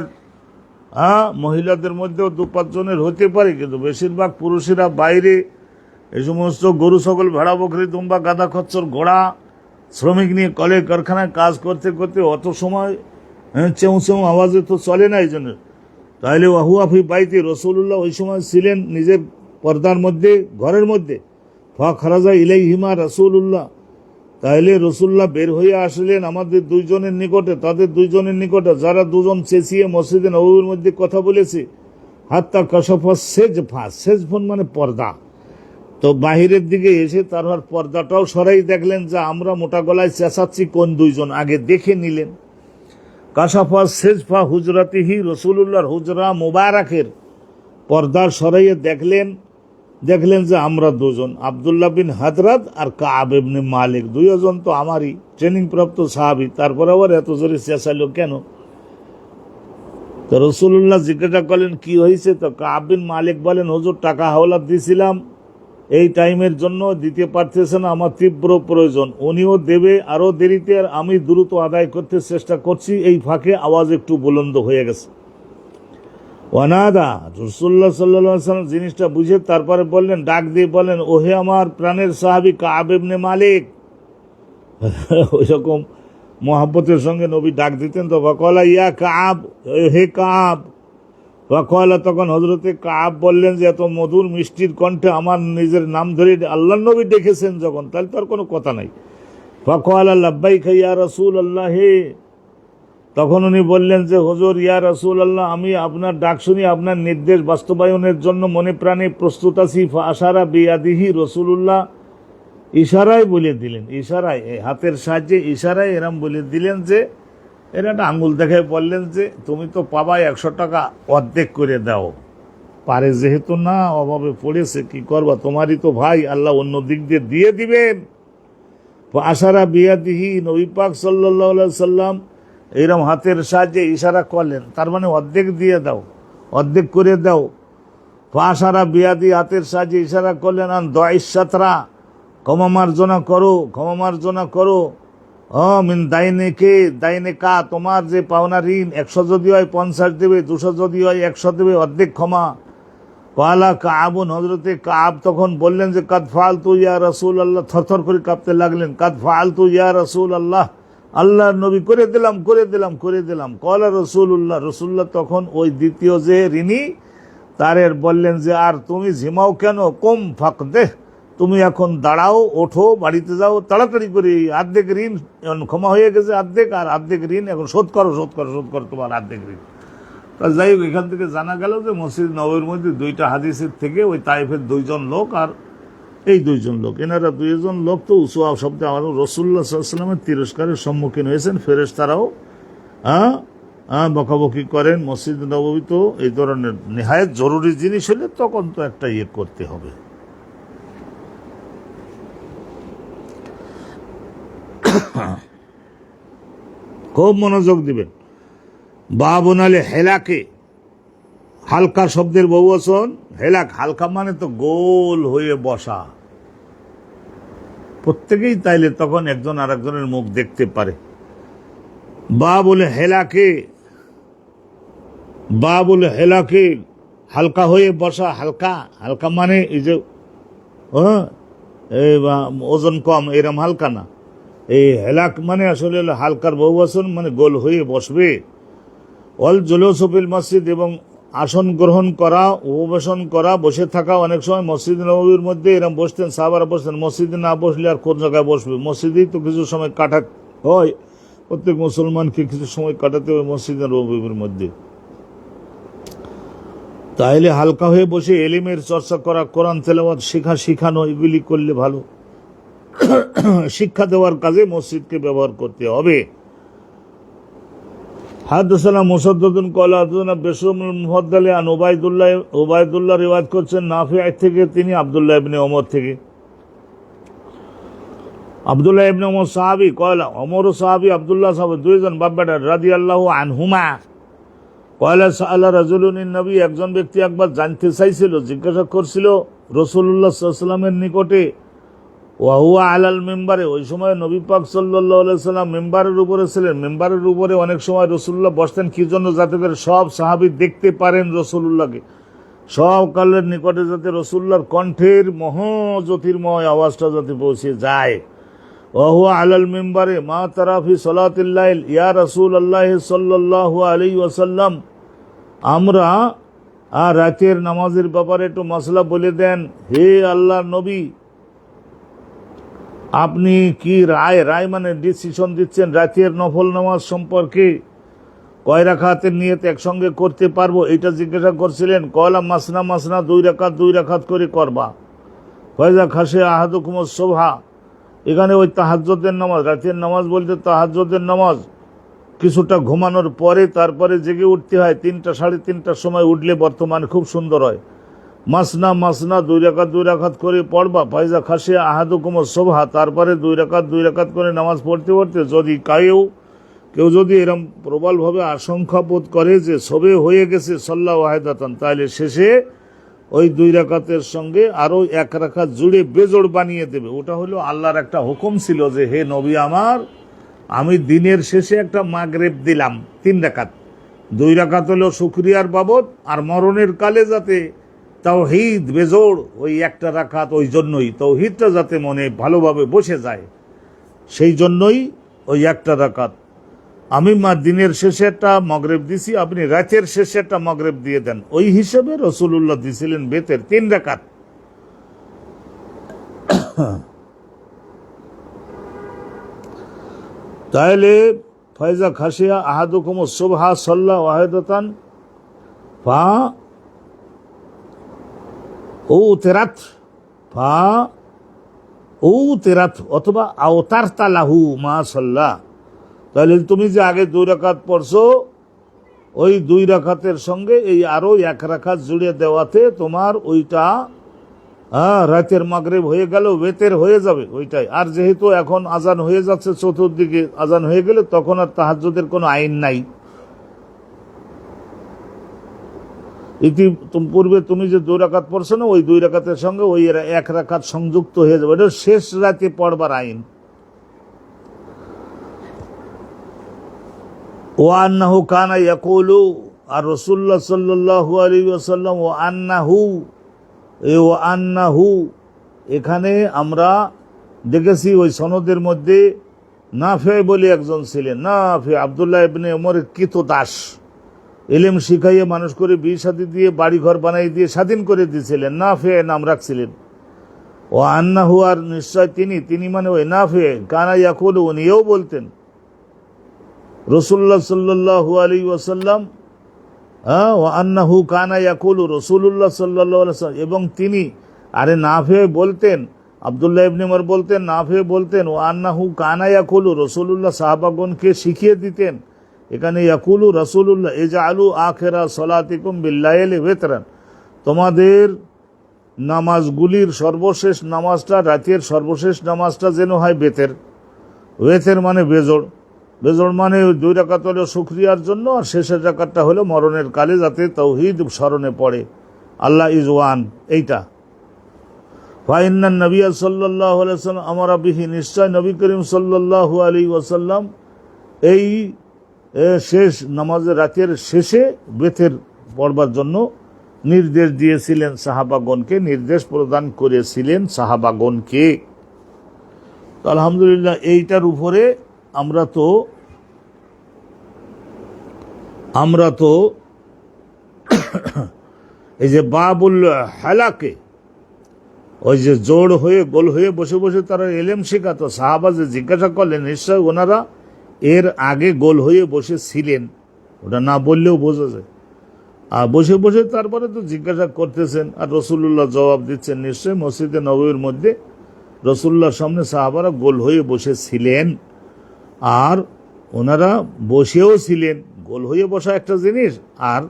মহিলাদের মধ্যেও 2-5 জনের হতে পারে, কিন্তু বেশিরভাগ পুরুষেরা বাইরে এই সমস্ত গরু ছাগল ভেড়া বকরি দুম্বা গাদা খচ্চর ঘোড়া শ্রমিক নিয়ে কলে কারখানায় কাজ করতে করতে অত সময় চেউ চেউ আওয়াজে তো চলে না। এই জন্য তাহলে ওয়াহুয়াফি বাইতে, রসুল্লাহ ওই সময় ছিলেন নিজের পর্দার মধ্যে, ঘরের মধ্যে। ফা খারাজা ইলাইহিমা রাসূলুল্লাহ, তাহলে রসুল্লাহ বের হয়ে আসলেন আমাদের দুইজনের নিকটে, তাদের দুইজনের নিকটে, যারা দুজন চেঁচিয়ে মসজিদে নববীর মধ্যে কথা বলেছে। হাত্তা কাশাফা সেজফা, সেজফন মানে পর্দা। তো বাহিরের দিকে এসে তারপর পর্দাটাও সরাই দেখলেন যে আমরা মোটা গলায় চেঁচাচ্ছি কোন দুইজন, আগে দেখে নিলেন। কাশাফা সেজফা হুজরাতিহি, রসুল্লাহর হুজরা মুবারাকের পর্দার সরাইয়ে দেখলেন যে আমরা দুজন, আব্দুল্লাহ বিন হাদরাত আর কাব ইবনে মালিক, দুইজন তো আমারই ট্রেনিং প্রাপ্ত সাহাবী। তারপরে আবার এত জোরে চেঁচাইল কেন? তো রসুল্লাহ জিজ্ঞাসা করলেন কি হয়েছে? তো কাব বিন মালিক বলেন, হুজুর টাকা হাওলাত দিয়েছিলাম এই টাইমের জন্য, দিতে পারতেছে না, আমার তীব্র প্রয়োজন। উনিও দেবে আরো দেরিতে, আর আমি দ্রুত আদায় করতে চেষ্টা করছি, এই ফাঁকে আওয়াজ একটু বুলন্দ হয়ে গেছে। ওয়ানাদা, রাসূলুল্লাহ সাল্লাল্লাহু আলাইহি ওয়াসাল্লাম জিনিসটা বুঝে তারপরে বললেন, ডাক দিয়ে বলেন, ওহে আমার প্রাণের সাহাবী কাব ইবনে মালিক। ওই রকম মোহাব্বতের সঙ্গে নবী ডাক দিতেন। তো ওয়াকালা ইয়া কাব, হে কাব। ওয়াকালা, তখন হযরতে কাব বললেন যে এত মধুর মিষ্টির কণ্ঠে আমার নিজের নাম ধরে আল্লাহর নবী ডেকেছেন যখন, তাহলে তার কোনো কথা নাই। ওয়াকালা লাব্বাইকা ইয়া রাসূলুল্লাহ, তখন উনি বললেন যে হুজুর ইয়া রাসূলুল্লাহ, আমি আপনার ডাক শুনি আপনার নির্দেশ বাস্তবায়নের জন্য মনে প্রাণে প্রস্তুত আছি। ফাআশারা বিয়াদিহি, রাসূলুল্লাহ ইশারায় বলে দিলেন, ইশারায় হাতের সাহায্যে ইশারায় এরম বলে দিলেন যে, এর একটা আঙুল দেখায় বললেন যে তুমি তো পাবাই 100 টাকা, অর্ধেক করে দাও। পারে যেহেতু না, অভাবে পড়েছে, কি করবা, তোমারই তো ভাই, আল্লাহ অন্য দিক দিয়ে দিয়ে দিবেন। ফাআশারা বিয়াদিহি, নবী পাক সাল্লাল্লাহু আলাইহি সাল্লাম এইরকম হাতের সাহায্যে ইশারা করলেন, তার মানে অর্ধেক দিয়ে দাও, অর্ধেক করে দাও। ফাআশারা বিয়াদি, হাতের সাহায্যে ইশারা করলেন, আন দাইসাতরা, ক্ষমা মার্জনা করো, ক্ষমা মার্জনা করো। মিন দাইনেকে, দাইনেকা, তোমার যে পাওনা ঋণ, 100 যদি হয় 50 দেবে, 200 যদি হয় 100 দেবে, অর্ধেক ক্ষমা। পালা কাবুন, হযরতে কাব তখন বললেন যে কাদ ফালতু ইয়া রাসূলুল্লাহ, থরথর করে কাঁপতে লাগলেন। কাদ ফালতু ইয়া রাসূলুল্লাহ, আল্লাহর নবী করে দিলাম, করে দিলাম, করে দিলাম। কলা রসুল্লাহ, রসুল্লাহ তখন ওই দ্বিতীয় যে ঋণী তারের বললেন যে আর তুমি ঝিমাও কেন? কুম ফাকদেহ, তুমি এখন দাঁড়াও, ওঠো, বাড়িতে যাও তাড়াতাড়ি করে। অর্ধেক ঋণ ক্ষমা হয়ে গেছে, অর্ধেক, আর অর্ধেক ঋণ এখন শোধ করো, শোধ করো, শোধ করো তোমার অর্ধেক ঋণ। তা যাই হোক, এখান থেকে জানা গেল যে মসজিদ নববীর মধ্যে 2টা হাদিসের থেকে ওই তাইফের 2জন লোক আর এই 2জন লোক, এনারা 2জন লোক তো উসওয়া শব্দে আমাদের রাসূলুল্লাহ সাল্লাল্লাহু আলাইহি ওয়াসাল্লামের তিরস্কারের সম্মুখীন হয়েছেন। ফেরেশতারাও বকাবকি করেন। মসজিদ নববী তো এই ধরনের নেহায়েত জরুরি জিনিস হলে তখন তো একটা ইয়ে করতে হবে। খুব মনোযোগ দিবেন। বাবুনালে হেলাকে, হালকা শব্দের বহুবচন হেলাক, হালকা মানে তো গোল হয়ে বসা। প্রত্যেকেই তাইলে তখন একজন আর একজনের মুখ দেখতে পারে। বা বলে হেলাকে, বা বলে হেলাকে, হালকা হয়ে বসা। হালকা, হালকা মানে এই যে ওজন কম, এরম হালকা না। এই হেলাক মানে আসলে হালকার বহুবচন, মানে গোল হয়ে বসবে। অল জুলুসু ফিল মসজিদ, এবং আসন গ্রহণ করা, উপবেশন করা, বসে থাকা। অনেক সময় মসজিদ নববীর মধ্যে এরকম বসতেন, সাহাবারা বসতেন। মসজিদে না বসলে আর কোন জায়গায় বসবে? মসজিদেই তো কিছু সময় কাটাতে হয়, প্রত্যেক মুসলমানকে কিছু সময় কাটাতে হবে মসজিদ নববীর মধ্যে। তাইলে হালকা হয়ে বসে এলিমের চর্চা করা, কোরআন তেলাওয়াত শেখা, শিখানো, এগুলি করলে ভালো। শিক্ষা দেওয়ার কাজে মসজিদকে ব্যবহার করতে হবে। হাদসানা মুসাদ্দাদুন ক্বালা হাদসানা বিশরুল মুফাদ্দাল আন উবাইদুল্লাহ রিওয়ায়াত করছেন নাফি থেকে, তিনি আব্দুল্লাহ ইবনে ওমর থেকে। আব্দুল্লাহ ইবনে ওমর সাহাবী, ক্বালা ওমরও সাহাবী, আব্দুল্লাহ সাহাবী, দুইজন বাপ বেটা রাদিয়াল্লাহু আনহুমা। ক্বালা সাআলা রাজুলুন নবী, একজন ব্যক্তি একবার জানতে চাইছিল, জিজ্ঞাসা করছিল রাসূলুল্লাহ সাল্লাল্লাহু আলাইহি ওয়াসাল্লামের নিকটে, ওয়া হুয়া আলাল মিম্বারে, ওই সময় নবী পাক সাল্লাল্লাহু আলাইহি ওয়াসাল্লাম মিম্বারের উপরে ছিলেন। মিম্বারের উপরে অনেক সময় রাসূলুল্লাহ বসতেন, কি জন্য? যাতে করে সব সাহাবী দেখতে পারেন রাসূলুল্লাহকে, সব কালের নিকটে যাতে রাসূলুল্লাহর কণ্ঠের জ্যোতির্ময় আওয়াজটা যাতে পৌঁছে যায়। ওয়া হুয়া আলাল মিম্বারে মা তারা ফি সালাতিল লাইল ইয়া রাসূলুল্লাহ সাল্লাল্লাহু আলাইহি ওয়াসাল্লাম, আমরা রাতের নামাজের ব্যাপারে একটু মাসলা বলে দেন, হে আল্লাহর নবী। আপনি কি রায় মানে ডিসিশন দিচ্ছেন রাতের নফল নামাজ সম্পর্কে, কয় রাকাতের নিয়ত একসঙ্গে করতে পারবো, এটা জিজ্ঞাসা করছিলেন। কয়লা মাসনা মাসনা, 2 রাকাত করে করবা। ফয়জা খাসে আহাদুকুমুস সুবহা, এখানে ওই তাহাজ্জুদের নামাজ, রাতের নামাজ বলতে তাহাজ্জুদের নামাজ, কিছুটা ঘুমানোর পরে তারপরে জেগে উঠতে হয়, 3টা 3:30টার সময় উঠলে বর্তমানে খুব সুন্দর হয়। মাসনা মাসনা, 2 রাকাত করে পড়বা। ফাইজা খাসে আহাদুকুমুস সুবহা, তারপরে 2 রাকাত করে নামাজ পড়তে পড়তে যদি কেউ যদি এরকম প্রবলভাবে আশঙ্কা বোধ করে যে সবে হয়ে গেছে সাল্লা ওয়াহিদাতান, তাহলে শেষে ওই 2 রাকাতের সঙ্গে আরো 1 রাকাত জুড়ে বেজোড় বানিয়ে দেবে। ওটা হলো আল্লাহর একটা হুকুম ছিল যে হে নবী আমার, আমি দিনের শেষে একটা মাগরিব দিলাম 3 রাকাত, 2 রাকাত হলো শুকরিয়ার বাবদ, আর মরণের কালে যাতে তাওহীদ বেজোড় ওই 1টা রাকাত, ওই জন্যই তাওহীদটা যাতে মনে ভালোভাবে বসে যায়, সেই জন্যই ওই 1টা রাকাত। আমি দিনের শেষে একটা মাগরিব দিছি, আপনি রাতের শেষে একটা মাগরিব দিয়ে দেন। ওই হিসেবে রাসূলুল্লাহ দিছিলেন বেতের 3 রাকাত। তাহলে ফাইজা খাসিয়া আহাদুকুমুস সুবহা সাল্লা ওয়াহিদাতান ফা উতিরাত অথবা আওতারতা লাহু মা সাল্লা। তাহলে তুমি যে আগে 2 রাকাত পড়ছো, ওই 2 রাকাতের সঙ্গে এই আরো 1 রাকাত জুড়ে দেওয়াতে তোমার ওইটা রাতের মাগরিব হয়ে গেল, বেতের হয়ে যাবে ওইটাই। আর যেহেতু এখন আজান হয়ে যাচ্ছে, চতুর্দিকে আজান হয়ে গেলে তখন আর তাহাজ্জুদের কোনো আইন নাই। পূর্বে তুমি যে 2 রাকাত পড়ছো না, ওই 2 রাকাতের সঙ্গে ওই 1 রাকাত সংযুক্ত হয়ে যাবে, এটা শেষ রাতে পড়বার আইন। ওয়া আন্নাহু কানা ইয়াকুলু, আর রাসূলুল্লাহ সাল্লাল্লাহু আলাইহি ওয়াসাল্লাম ওয়া আন্নাহু, এখানে আমরা দেখেছি ওই সনদের মধ্যে নাফে বলে একজন ছিলেন। নাফে আব্দুল্লাহ ইবনে ওমরের কৃতদাস, ইলম শিখাইয়ে মানুষ করে বিয়ে শাদী দিয়ে বাড়িঘর বানাই দিয়ে স্বাধীন করে দিয়েছিলেন, নাফে নাম রাখছিলেন। ও আন্নাহু, আর নিশ্চয় তিনি মানে ওই নাফে, কানা ইয়াকুলু, উনিও বলতেন রাসূলুল্লাহ সাল্লাল্লাহু আলাইহি ওয়াসাল্লাম, ও আন্নাহু কানা ইয়াকুলু রাসূলুল্লাহ সাল্লাল্লাহু আলাইহি ওয়াসাল্লাম, এবং তিনি নাফে বলতেন, আব্দুল্লাহ ইবনে ওমর বলতেন, নাফে বলতেন, ও আন্নাহু কানা ইয়াকুলু রাসূলুল্লাহ, সাহাবাগণকে শিখিয়ে দিতেন। এখানে ইয়াকুলু রাসূলুল্লাহ ইজআলু আখিরা সালাতিকুম বিল্লাইলি ওয়িতরান, তোমাদের নামাজগুলির সর্বশেষ নামাজটা, রাতের সর্বশেষ নামাজটা যেন হয় বেতের। ওয়েতের মানে বেজোড়, বেজোড় মানে 2 রাকাত হলো শুকরিয়ার জন্য, আর শেষের রাকাতটা হলো মরণের কালে যাতে তাওহীদ স্মরণে পড়ে, আল্লাহ ইজ ওয়ান, এইটা। ফাইন্নান নবী সাল্লাল্লাহু আলাইহি ওয়াসাল্লাম আমারা বিহি, নিশ্চয় নবী করিম সাল্লাল্লাহু আলাইহি ওয়াসাল্লাম এই শেষ নামাজের রাতের শেষে বেতের পড়বার জন্য নির্দেশ দিয়েছিলেন, সাহাবাগণকে নির্দেশ প্রদান করেছিলেন সাহাবাগণকে। আলহামদুলিল্লাহ, এইটার উপরে আমরা তো এই যে বাবুল হালাকে, ওই যে জোড় হয়ে গোল হয়ে বসে বসে তারা ইলম শেখাতো, সাহাবা যে জিজ্ঞাসা করলেন, নিশ্চয় ওনারা এর আগে গোল হয়ে বসেছিলেন, ওটা না বললেও বোঝা যায়। আর বসে বসে তারপরে তো জিজ্ঞাসা করতেছেন, আর রাসূলুল্লাহ জবাব দিচ্ছেন। নিশ্চয় মসজিদে নববীর মধ্যে রসুল্লাহর সামনে সাহাবারা গোল হয়ে বসেছিলেন, আর ওনারা বসেও ছিলেন। গোল হয়ে বসা একটা জিনিস, আর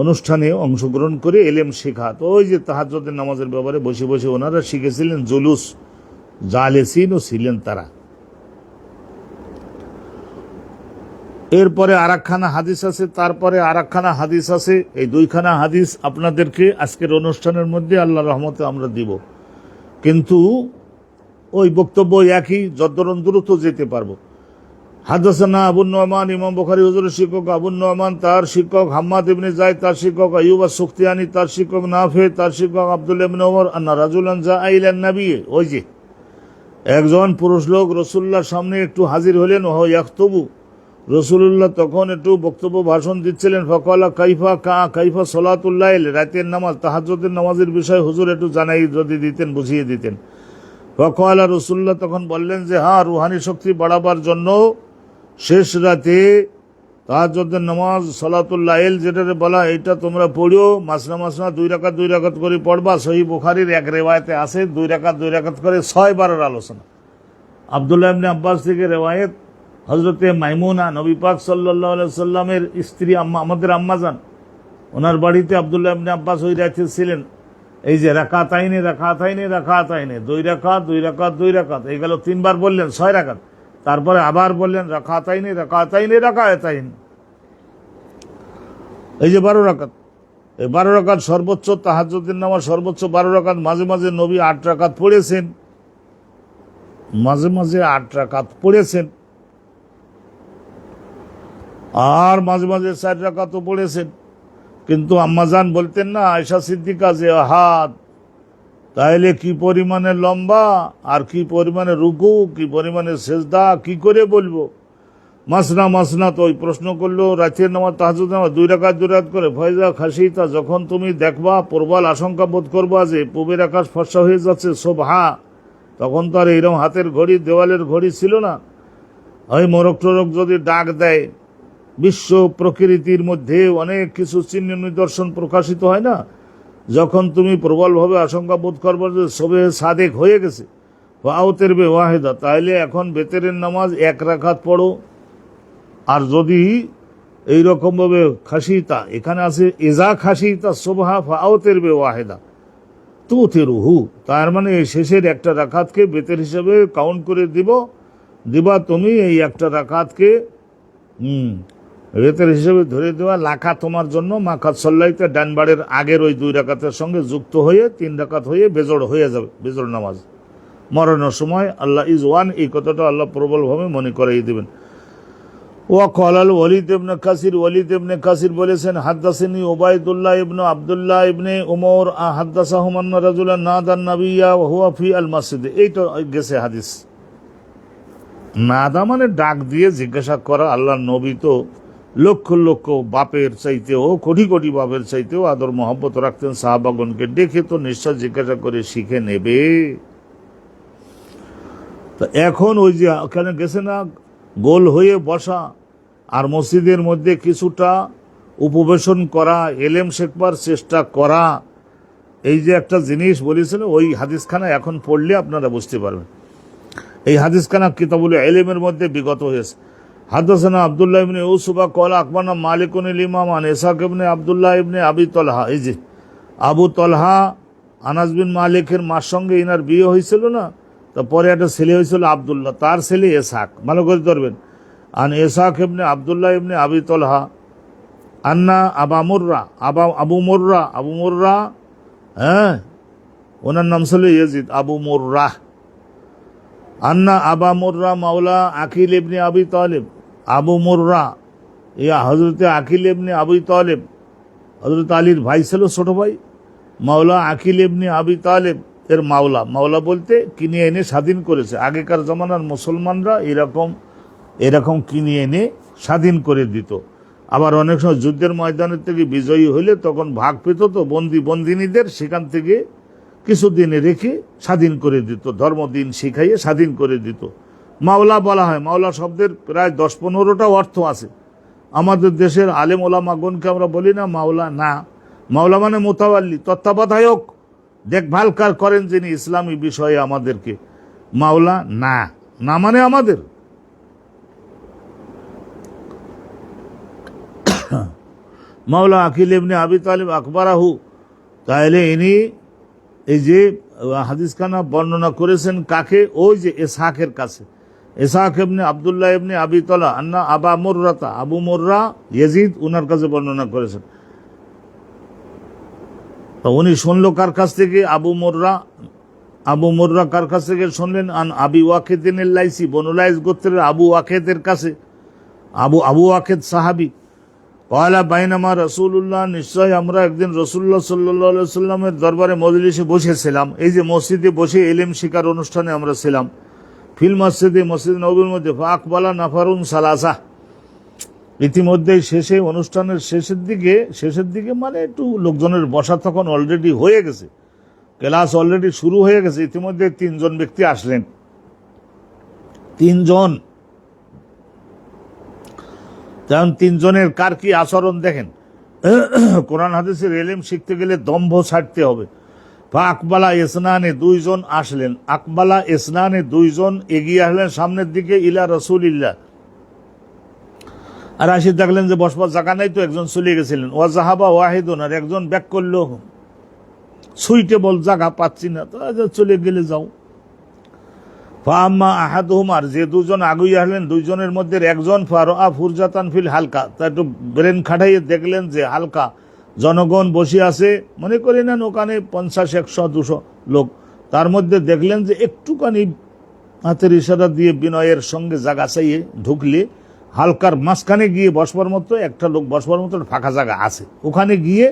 অনুষ্ঠানে অংশগ্রহণ করে এলেম শেখা। তো ওই যে তাহাজ্জুদের নামাজের ব্যাপারে বসে বসে ওনারা শিখেছিলেন, জুলুস জালেসিনও ছিলেন তারা। এরপরে আরেকখানা হাদিস আছে, তারপরে আরেকখানা হাদিস আছে। এই দুইখানা হাদিস আপনাদেরকে আজকের অনুষ্ঠানের মধ্যে আল্লাহর রহমতে আমরা দিব, কিন্তু ওই বক্তব্য একই, যতদূর দ্রুত যেতে পারবো। হাদাসানা আবু নোমান, ইমাম বুখারী হুজুরের শিক্ষক আবু নোমান, তার শিক্ষক হাম্মাদ ইবনে যায়েদ, তার শিক্ষক আইয়ুব আস-সুখতিয়ানি, তার শিক্ষক নাফে, তার শিক্ষক আব্দুল্লাহ ইবনে ওমর আন্না রাজুলান জাআ ইলান নবী। ওই যে একজন পুরুষ লোক রসুল্লাহর সামনে একটু হাজির হলেন, ওহ ইয়াখতুবু, রসুল্লাহ তখন একটু বক্তব্য ভাষণ দিচ্ছিলেন। ফকালা কাইফা সলাতুল লাইল, রাতের নামাজ, তাহাজ্জুদের নামাজের বিষয় হুজুর একটু জানাই যদি দিতেন, বুঝিয়ে দিতেন। ফকালা, রসুল্লাহ তখন বললেন যে হ্যাঁ, রুহানি শক্তি বাড়াবার জন্য শেষ রাতে তাহাজ্জুদের নামাজ সলাতুল লাইল যেটাকে বলা, এটা তোমরা পড়িও, মাসনা মাসনা 2 রাকাত করে পড়বা। সহিহ বুখারীর এক রেওয়ায়েতে আছে 2 রাকাত করে 6 বারের আলোচনা। আব্দুল্লাহ ইবনে আব্বাস থেকে রেওয়ায়েত, হজরতে মাইমুনা, নবী পাক সাল্লাল্লাহু আলাইহি সাল্লামের স্ত্রী, আমাদের আম্মাজান, ওনার বাড়িতে আব্দুল্লাহ ইবনে আব্বাস ওই রাতে ছিলেন। এই যে রাকাতাইনে 2 রাকাত, এই গেল 3 বার বললেন 6 রাকাত, তারপরে আবার বললেন রাকাতাইনে, এই যে 12 রাকাত। এই 12 রাকাত সর্বোচ্চ, তাহাজ্জুদের নামাজ সর্বোচ্চ 12 রাকাত। মাঝে মাঝে নবী 8 রাকাত পড়েছেন, আর মাঝে মাঝে 4 রাকাতও পড়েছেন। কিন্তু আম্মাজান বলতেন না, আয়েশা সিদ্দিকা, যে হাত তাইলে কি পরিমাণে লম্বা, আর কি পরিমাণে রুকু, কি পরিমাণে সেজদা, কি করে বলবো? মাসনা তো ওই প্রশ্ন করলো, রাতের নামাজ তাহাজ্জুদ নামাজ 2 রাকাত করে। ফয়জা খাসিতা, যখন তুমি দেখবা, প্রবল আশঙ্কা বোধ করবা যে পূবের আকাশ ফর্সা হয়ে যাচ্ছে, সোবহা, তখন তো আর এইরকম হাতের ঘড়ি, দেওয়ালের ঘড়ি ছিল না। ওই মোরগ টোরক যদি ডাক দেয়, বিশ্ব প্রকৃতির মধ্যে অনেক কিছু চিহ্ন নিদর্শন প্রকাশিত হয় না, যখন তুমি প্রবলভাবে আশঙ্কা বোধ করবে যে সবে সাদেক হয়ে গেছে, আওতের বে ওয়াহেদা, তাহলে এখন বেতেরের নামাজ 1 রাকাত পড়ো। আর যদি এইরকমভাবে খাসিতা, এখানে আছে এজা খাসিতা সোবহা ফাওতের বে ওয়াহেদা তুতিরুহু, তার মানে এই শেষের একটা রাকাতকে বেতের হিসেবে কাউন্ট করে দিবা তুমি, এই একটা রাকাতকে বেতের হিসেবে ধরে দেওয়া লাখা তোমার জন্য। মাখাত সল্লাইতে, ডান বাড়ের আগের ওই 2 রাকাতের সঙ্গে যুক্ত হয়ে 3 রাকাত হয়ে বেজড় হয়ে যাবে, বেজড় নামাজ। মরণের সময় আল্লাহ ইজ ওয়ান, এই কথাটা আল্লাহ প্রবলভাবে মনে করাই দেবেন। ওয়াকাল ওয়ালিদ ইবনে কাসির বলেছেন, হাদাসানি উবাইদুল্লাহ ইবনে আব্দুল্লাহ ইবনে উমর হাদাসাহুম আন্না রাজুলান নাদান নাবিয়্যা ওয়া হুয়া ফি আল মসজিদ। এইটা গেছে হাদিস। নাদা মানে ডাক দিয়ে জিজ্ঞাসা করা। আল্লাহর নবী তো লক্ষ লক্ষ বাপের চাইতেও, কোটি কোটি বাপের চাইতেও আদর মহব্বত রাখতেন। সাহাবাগণকে ডেকে তো নিশ্চয় জিজ্ঞাসা করে শিখে নেবে। তো এখন ওই যে ওখানে গেছে না, গোল হয়ে বসা, আর মসজিদের মধ্যে কিছুটা উপবেশন করা, এলেম শেখবার চেষ্টা করা, এই যে একটা জিনিস বলেছিল, ওই হাদিসখানা এখন পড়লে আপনারা বুঝতে পারবেন। এই হাদিসখানা কিতাবুল ইলমের মধ্যে বিগত হয়েছে। হাদাসানা আব্দুল্লাহ ইবনে ইউসুফা ক্বালা আখবারনা মালিকুন ইমাম আন ইসহাক ইবনে আব্দুল্লাহ ইবনে আবি তলহা। এই যে আবু তলহা, আনাস বিন মালিকের মার সঙ্গে ইনার বিয়ে হয়েছিল না, তারপরে একটা ছেলে হয়েছিল আব্দুল্লাহ, তার ছেলে ইসহাক, ভালো করে ধরবেন। আন ইসহাক ইবনে আব্দুল্লাহ ইবনে আবি তলহা আন্না আবু মুররা, হ্যাঁ, ওনার নাম ছিল ইয়াজিদ, আবু মুররা। আন্না আবা মুররা মাওলা আকিল ইবনে আবি তালিব, আবু মুররা ইয়া হজরতে আকিল ইবনে আবি তালিব, হজরত আলীর ভাই ছিল, ছোট ভাই। মাওলা আকিল ইবনে আবি তালিব এর মাওলা বলতে কিনে এনে স্বাধীন করেছে। আগেকার জমানার মুসলমানরা এরকম কিনে এনে স্বাধীন করে দিত। আবার অনেক সময় যুদ্ধের ময়দানের থেকে বিজয়ী হইলে তখন ভাগ পেত, তো বন্দিনীদের সেখান থেকে কিছুদিনে রেখে স্বাধীন করে দিত, ধর্মদিন শিখাইয়ে স্বাধীন করে দিত। মাওলা বলা হয়। মাওলা শব্দের প্রায় 10-15টা অর্থ আছে। আমাদের দেশের আলেম ওলামাগণকে আমরা বলি না মাওলা, না, মাওলা মানে মোতাওয়াল্লি, তত্ত্বাবধায়ক। দেখভাল করেন যিনি ইসলামী বিষয়ে আমাদেরকে। মাওলা না, না মানে আমাদের মাওলা আকিল ইবনে আবি তালিব আকবরাহু, তাহলে ইনি এই যে হাদিসখানা বর্ণনা করেছেন কাকে? ওই যে ইসহাকের কাছে, ইসহাক ইবনে আব্দুল্লাহ ইবনে আবি তালা আন্না আবা মুররাতা, আবু মুররা ইয়াজিদ উনার কাছে বর্ণনা করেছেন। তো উনি শুনলো কার কাছ থেকে? আবু মুররা কার কাছ থেকে শুনলেন? আন আবি ওয়াকিদিন লাইসি, বনু লাইস গোত্রের আবু ওয়াকিদের কাছে। আবু ওয়াকিদ সাহাবী। কয়লা বাইনামা রাসূলুল্লাহ, নিশ্চয় আমরা একদিন রাসূলুল্লাহ সাল্লাল্লাহু আলাইহি সাল্লামের দরবারে মজলিসে বসেছিলাম। এই যে মসজিদে বসে ইলম শিকার অনুষ্ঠানে আমরা ছিলাম। ফিল মসজিদে, মসজিদ নববীর মধ্যে। ফাকবালা নাফারুন সালাসা, ইতিমধ্যেই শেষে, অনুষ্ঠানের শেষের দিকে মানে একটু লোকজনের বসা তখন অলরেডি হয়ে গেছে, ক্লাস অলরেডি শুরু হয়ে গেছে। ইতিমধ্যে 3 জন ব্যক্তি আসলেন। 3 জন, কারণ 3 জনের কার কি আচরণ দেখেন। কোরআন হাদিসের ইলম শিখতে গেলে দম্ভ ছাড়তে হবে। আকবালা ইসনানে, 2 জন আসলেন। আকবালা ইসনানে, 2 জন এগিয়ে আসলেন সামনের দিকে। ইলা রাসূলিল্লাহ, আর আসি দেখলেন যে বসবার জায়গা নাই, তো একজন চলে গেছিলেন। ওয়া জাহাবা ওয়াহিদুন, আর একজন ব্যাক করলো, সুইটেবল জায়গা পাচ্ছি না, তো চলে গেলে যাও। ফাম্মা আহাদুহুম, আর যে 2 জন আগুই আসলেন, 2 জনের মধ্যে একজন ফারআ ফুরজাতান ফিল হালকা, তা একটু ব্রেন খাটাইয়ে দেখলেন যে হালকা জনগণ বসে আছে, মনে করে নেন ওখানে 50, 100, 200 লোক। তার মধ্যে দেখলেন যে একটুখানি হাতের ইশারা দিয়ে বিনয়ের সঙ্গে জায়গা চাইয়ে ঢুকলে হালকার মাঝখানে গিয়ে বসবার মতো একটা লোক বসবার মতো ফাঁকা জায়গা আছে, ওখানে গিয়ে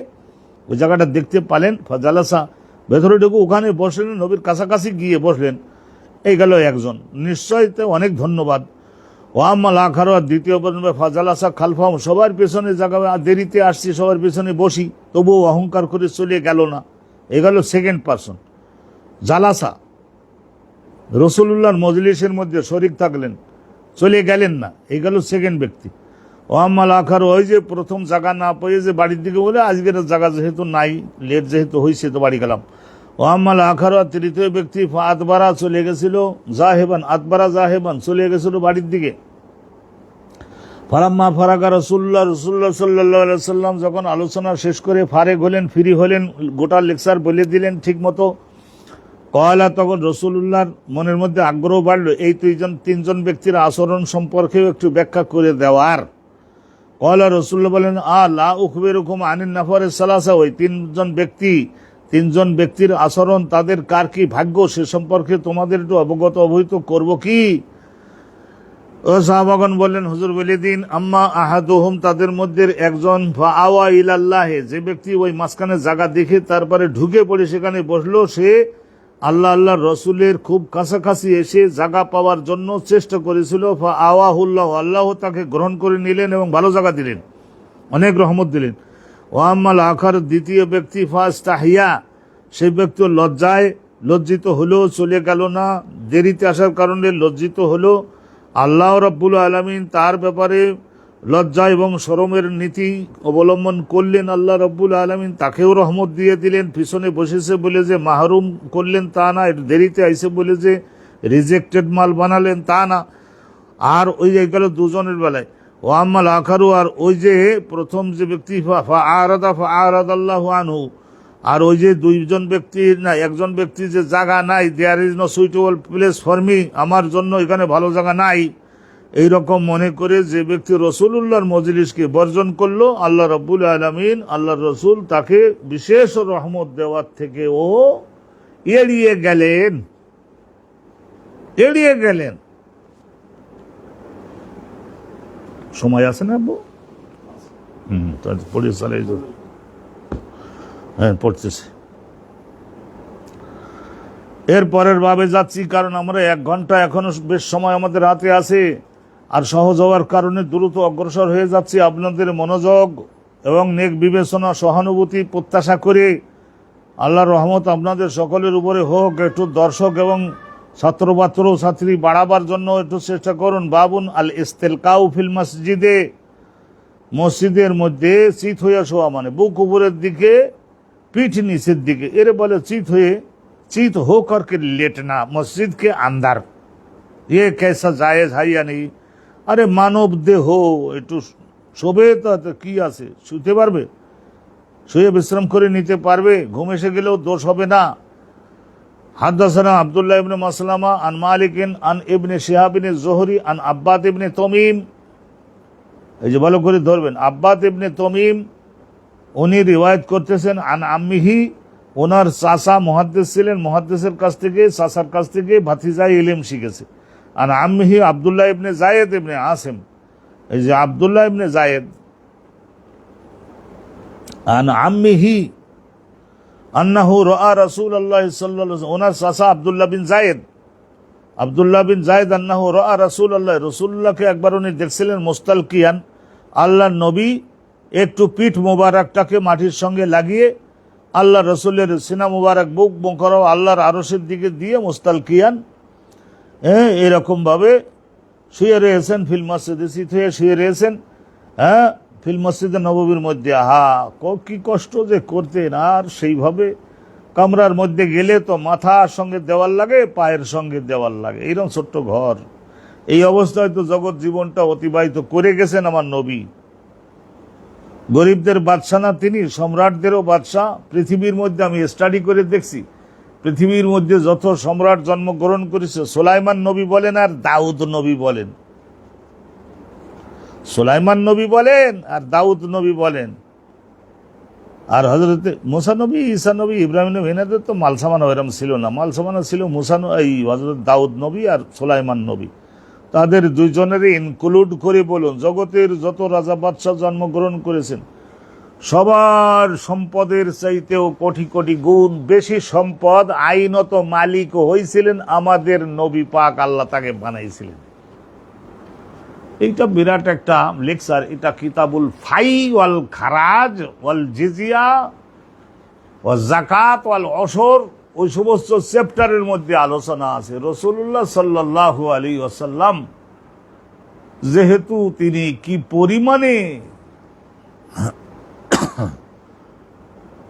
ওই জায়গাটা দেখতে পালেন। ফাজালাসা, ভেতরে ঢুকে ওখানে বসলেন, নবীর কাছাকাছি গিয়ে বসলেন। এই গেল একজন, নিশ্চয় অনেক ধন্যবাদ। ওয়াম্মাল আখার, দ্বিতীয় পর্যন্ত ফাজালাসা খালফাহুম, সবার পেছনে জায়গা, দেরিতে আসছি সবার পেছনে বসি, তবুও অহংকার করে চলে গেল না। এই গেল সেকেন্ড পারসন। জালাসা, রাসূলুল্লাহর মজলিসের মধ্যে শরিক থাকলেন, চলে গেলেন না, এই গেল সেকেন্ড ব্যক্তি। ওয়াম্মাল আখার, ওই যে প্রথম জায়গা না পেয়ে যে বাড়ির দিকে বলে আজকের জায়গা যেহেতু নাই, লেট যেহেতু হয়েছে তো বাড়ি গেলাম। ওয়াম্মাল আখার, তৃতীয় ব্যক্তি আতবারা, চলে গেছিল জাহেবান, আতবারা জাহেবান, চলে গেছিল বাড়ির দিকে। ফারাম্মা ফারাগা রাসূলুল্লাহ সাল্লাল্লাহু আলাইহি সাল্লাম যখন আলোচনা শেষ করে ফারেগ হলেন, ফ্রি হলেন, গোটা লেকচার বলে দিলেন ঠিক মতো। কয়লা, তখন রাসূলুল্লাহর মনের মধ্যে আগ্রহ বাড়লো এই 3 জন ব্যক্তির আচরণ সম্পর্কেও একটু ব্যাখ্যা করে দেওয়ার। কয়লা, রাসূলুল্লাহ বলেন, লা উখবিরুকুম আনিন নাফারিস সালাসা, ওই 3 জন ব্যক্তির আচরণ, তাদের কার কি ভাগ্য, সে সম্পর্কে তোমাদের একটু অবহিত করব কি? ও সাহাবাগণ বললেন, হুজুর বলে দিন। আম্মা আহাদুহুম, তাদের মধ্যে একজন, ফাআওয়া ইলাল্লাহে, যে ব্যক্তি ওই মাঝখানে জায়গা দেখে তারপরে ঢুকে পড়ে সেখানে বসলো, সে আল্লাহ রসুলের খুব কাছাকাছি এসে জায়গা পাওয়ার জন্য চেষ্টা করেছিল। ফাআওয়াহুল্লাহ, আল্লাহ তাকে গ্রহণ করে নিলেন এবং ভালো জায়গা দিলেন, অনেক রহমত দিলেন। ওয়াম্মাল আখার, দ্বিতীয় ব্যক্তি ফাস্তাহিয়া, সেই ব্যক্তি লজ্জিত হলো, চলে গেল না, দেরিতে আসার কারণে লজ্জিত হলো। আল্লাহ রাব্বুল আলামিন তার ব্যাপারে লজ্জা এবং শরমের নীতি অবলম্বন করলেন। আল্লাহ রাব্বুল আলামিন তাকেও রহমত দিয়ে দিলেন। পিছনে বসেছে বলে যে মাহরুম করলেন তা না, দেরিতে আইসে বলে যে রিজেক্টেড মাল বানালেন তা না। আর ওই যে গেল 2 জনের বেলায়। ওয়াম্মাল আখারু, আর ওই যে প্রথম যে ব্যক্তি ফাআরাদাল্লাহু আনহু, আর ওই যে 2 জন ব্যক্তি না, একজন ব্যক্তি যে জায়গা নাই, there is no suitable place for me, আমার জন্য এখানে ভালো জায়গা নাই, এইরকম মনে করে যে ব্যক্তি রাসূলুল্লাহর মজলিসকে বর্জন করলো, আল্লাহ রাব্বুল আলামিন, আল্লাহর রসুল তাকে বিশেষ রহমত দেওয়ার থেকে ও এড়িয়ে গেলেন। সময় আছে না আব্বু? পড়ে চালাই, হ্যাঁ পড়তেছে। এর পরের ভাবে যাচ্ছি, কারণ আমরা 1 ঘন্টা এখনো বেশ সময় আমাদের হাতে আছে, আর সহজ হওয়ার কারণে দ্রুত অগ্রসর হয়ে যাচ্ছি। আপনাদের মনোযোগ এবং নেক বিবেচনা, সহানুভূতি প্রত্যাশা করে আল্লাহর রহমত আপনাদের সকলের উপরে হোক। একটু দর্শক এবং ছাত্রী বাড়াবার জন্য একটু চেষ্টা করুন। বাবুন আল ইস্তেলকাউ ফিল মসজিদে, মসজিদের মধ্যে চিত হইয়া শোয়া, মানে বুক উপরের দিকে पीठ नीचे दिखे एरे बोले चित हो करके लेटना मस्जिद के अंदर, ये कैसा जायज है या नहीं? अरे मानव देह একটু শোবে তো কি আছে, শুতে পারবে, শুয়ে বিশ্রাম করে নিতে পারবে, ঘুম এসে গেলেও দোষ হবে না। হাদাসানা আব্দুল্লাহ ইবনে মাসলামা আন মালিকিন আন ইবনে শিহাব ইবনে জোহরি আন আব্বাদ ইবনে তমিম, এই যে ভালো করে ধরবেন, আব্বাদ ইবনে তমিম উনি রিওয়ায়াত করতেছেন আন আম্মিহি, ওনার চাচা মুহাদ্দিস ছিলেন, মুহাদ্দিসের কাছ থেকে চাচার কাছ থেকে ভাতিজা ইলম শিখেছে। আন আম্মিহি আব্দুল্লাহ ইবনে জায়েদ ইবনে আসিম, এই যে আব্দুল্লাহ ইবনে জায়েদ আন আম্মিহি আন্নাহু রাআ রাসূলুল্লাহ সাল্লাল্লাহু আলাইহি ওয়াসাল্লাম, ওনার চাচা আব্দুল্লাহ বিন জায়েদ আন্নাহু রাআ রাসূলুল্লাহ, রাসূলুল্লাহকে একবার উনি দেখছিলেন মুস্তালকিয়ান, আল্লাহর নবী একটু পিঠ মোবারকটাকে মাটির সঙ্গে লাগিয়ে আল্লাহ রসুলের সিনা মুবারক বুক মোকরম আল্লাহর আরশের দিকে দিয়ে মুস্তালকিয়ান এরকম ভাবে শুয়ে রয়েছেন, ফিল মসজিদে শীত হয়ে শুয়ে রয়েছেন, ফিল মসজিদে নববীর মধ্যে। কি কষ্ট যে করতেন, আর সেইভাবে কামরার মধ্যে গেলে তো মাথার সঙ্গে দেওয়াল লাগে, পায়ের সঙ্গে দেওয়াল লাগে, এইরকম ছোট্ট ঘর। এই অবস্থায় তো জগৎ জীবনটা অতিবাহিত করে গেছেন আমার নবী। গরিবদের বাদশা না তিনি, সম্রাটদেরও বাদশা। পৃথিবীর মধ্যে আমি স্টাডি করে দেখছি, পৃথিবীর মধ্যে যত সম্রাট জন্মগ্রহণ করেছে, সুলাইমান নবী বলেন আর দাউদ নবী বলেন, সুলাইমান নবী বলেন আর দাউদ নবী বলেন, আর হজরতে মুসা নবী, ঈসা নবী, ইব্রাহিম নবী, এনাদের তো মালসামানা এরম ছিল না। মালসামানা ছিল এই হজরত দাউদ নবী আর সুলাইমান নবী। তাদের দুইজনেরই ইনক্লুড করে বলুন, জগতের যত রাজা বাদশাহ জন্মগ্রহণ করেছেন সবার সম্পদের চাইতেও কোটি কোটি গুণ বেশি সম্পদ আইনত মালিক হয়েছিলেন আমাদের নবী পাক, আল্লাহ তাকে বানাইছিলেন। এইটা বিরাট একটা লেকচার, এটা কিতাবুল ফাই ওয়াল খারাজ ওয়াল জিজিয়া ওয়াল যাকাত ওয়াল অশর, ওই সমস্ত চ্যাপ্টারের মধ্যে আলোচনা আছে। রাসূলুল্লাহ সাল্লাল্লাহু আলাইহি ওয়াসাল্লাম যেহেতু তিনি কি পরিমাণে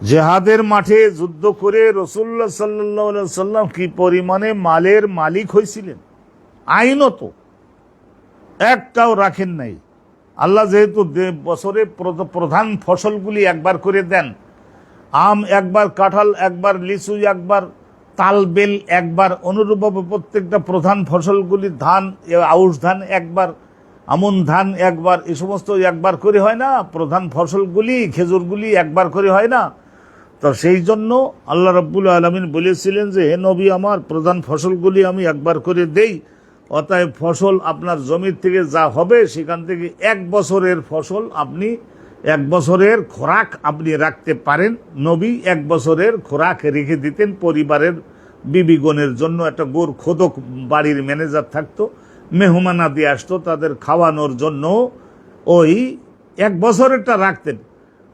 জিহাদের মাঠে যুদ্ধ করে রাসূলুল্লাহ সাল্লাল্লাহু আলাইহি ওয়াসাল্লাম কি পরিমাণে মালের মালিক হয়েছিলেন, আইনত একটাও রাখেন নাই। আল্লাহ যেহেতু বছরে প্রধান ফসলগুলি একবার করে দেন, আম একবার, কাঁঠাল একবার, লিচু একবার, তাল বেল একবার, অনুরূপভাবে প্রত্যেকটা প্রধান ফসলগুলি, ধান, আউশ ধান একবার, আমন ধান একবার, এই সমস্ত একবার করে হয় না। প্রধান ফসলগুলি, খেজুরগুলি একবার করে হয় না। তো সেই জন্য আল্লাহ রাব্বুল আলামিন বলেছিলেন যে হে নবী আমার, প্রধান ফসলগুলি আমি একবার করে দেই, অতএব ফসল আপনার জমির থেকে যা হবে সেখান থেকে 1 বছরের ফসল আপনি, 1 বছরের খোরাক আপনি রাখতে পারেন। নবী 1 বছরের খোরাক রেখে দিতেন পরিবারের বিবিগণের জন্য। একটা গোর খোদক বাড়ির ম্যানেজার থাকতো, মেহমানাদি আসতো, তাদের খাওয়ানোর জন্য ওই 1 বছরেরটা রাখতেন।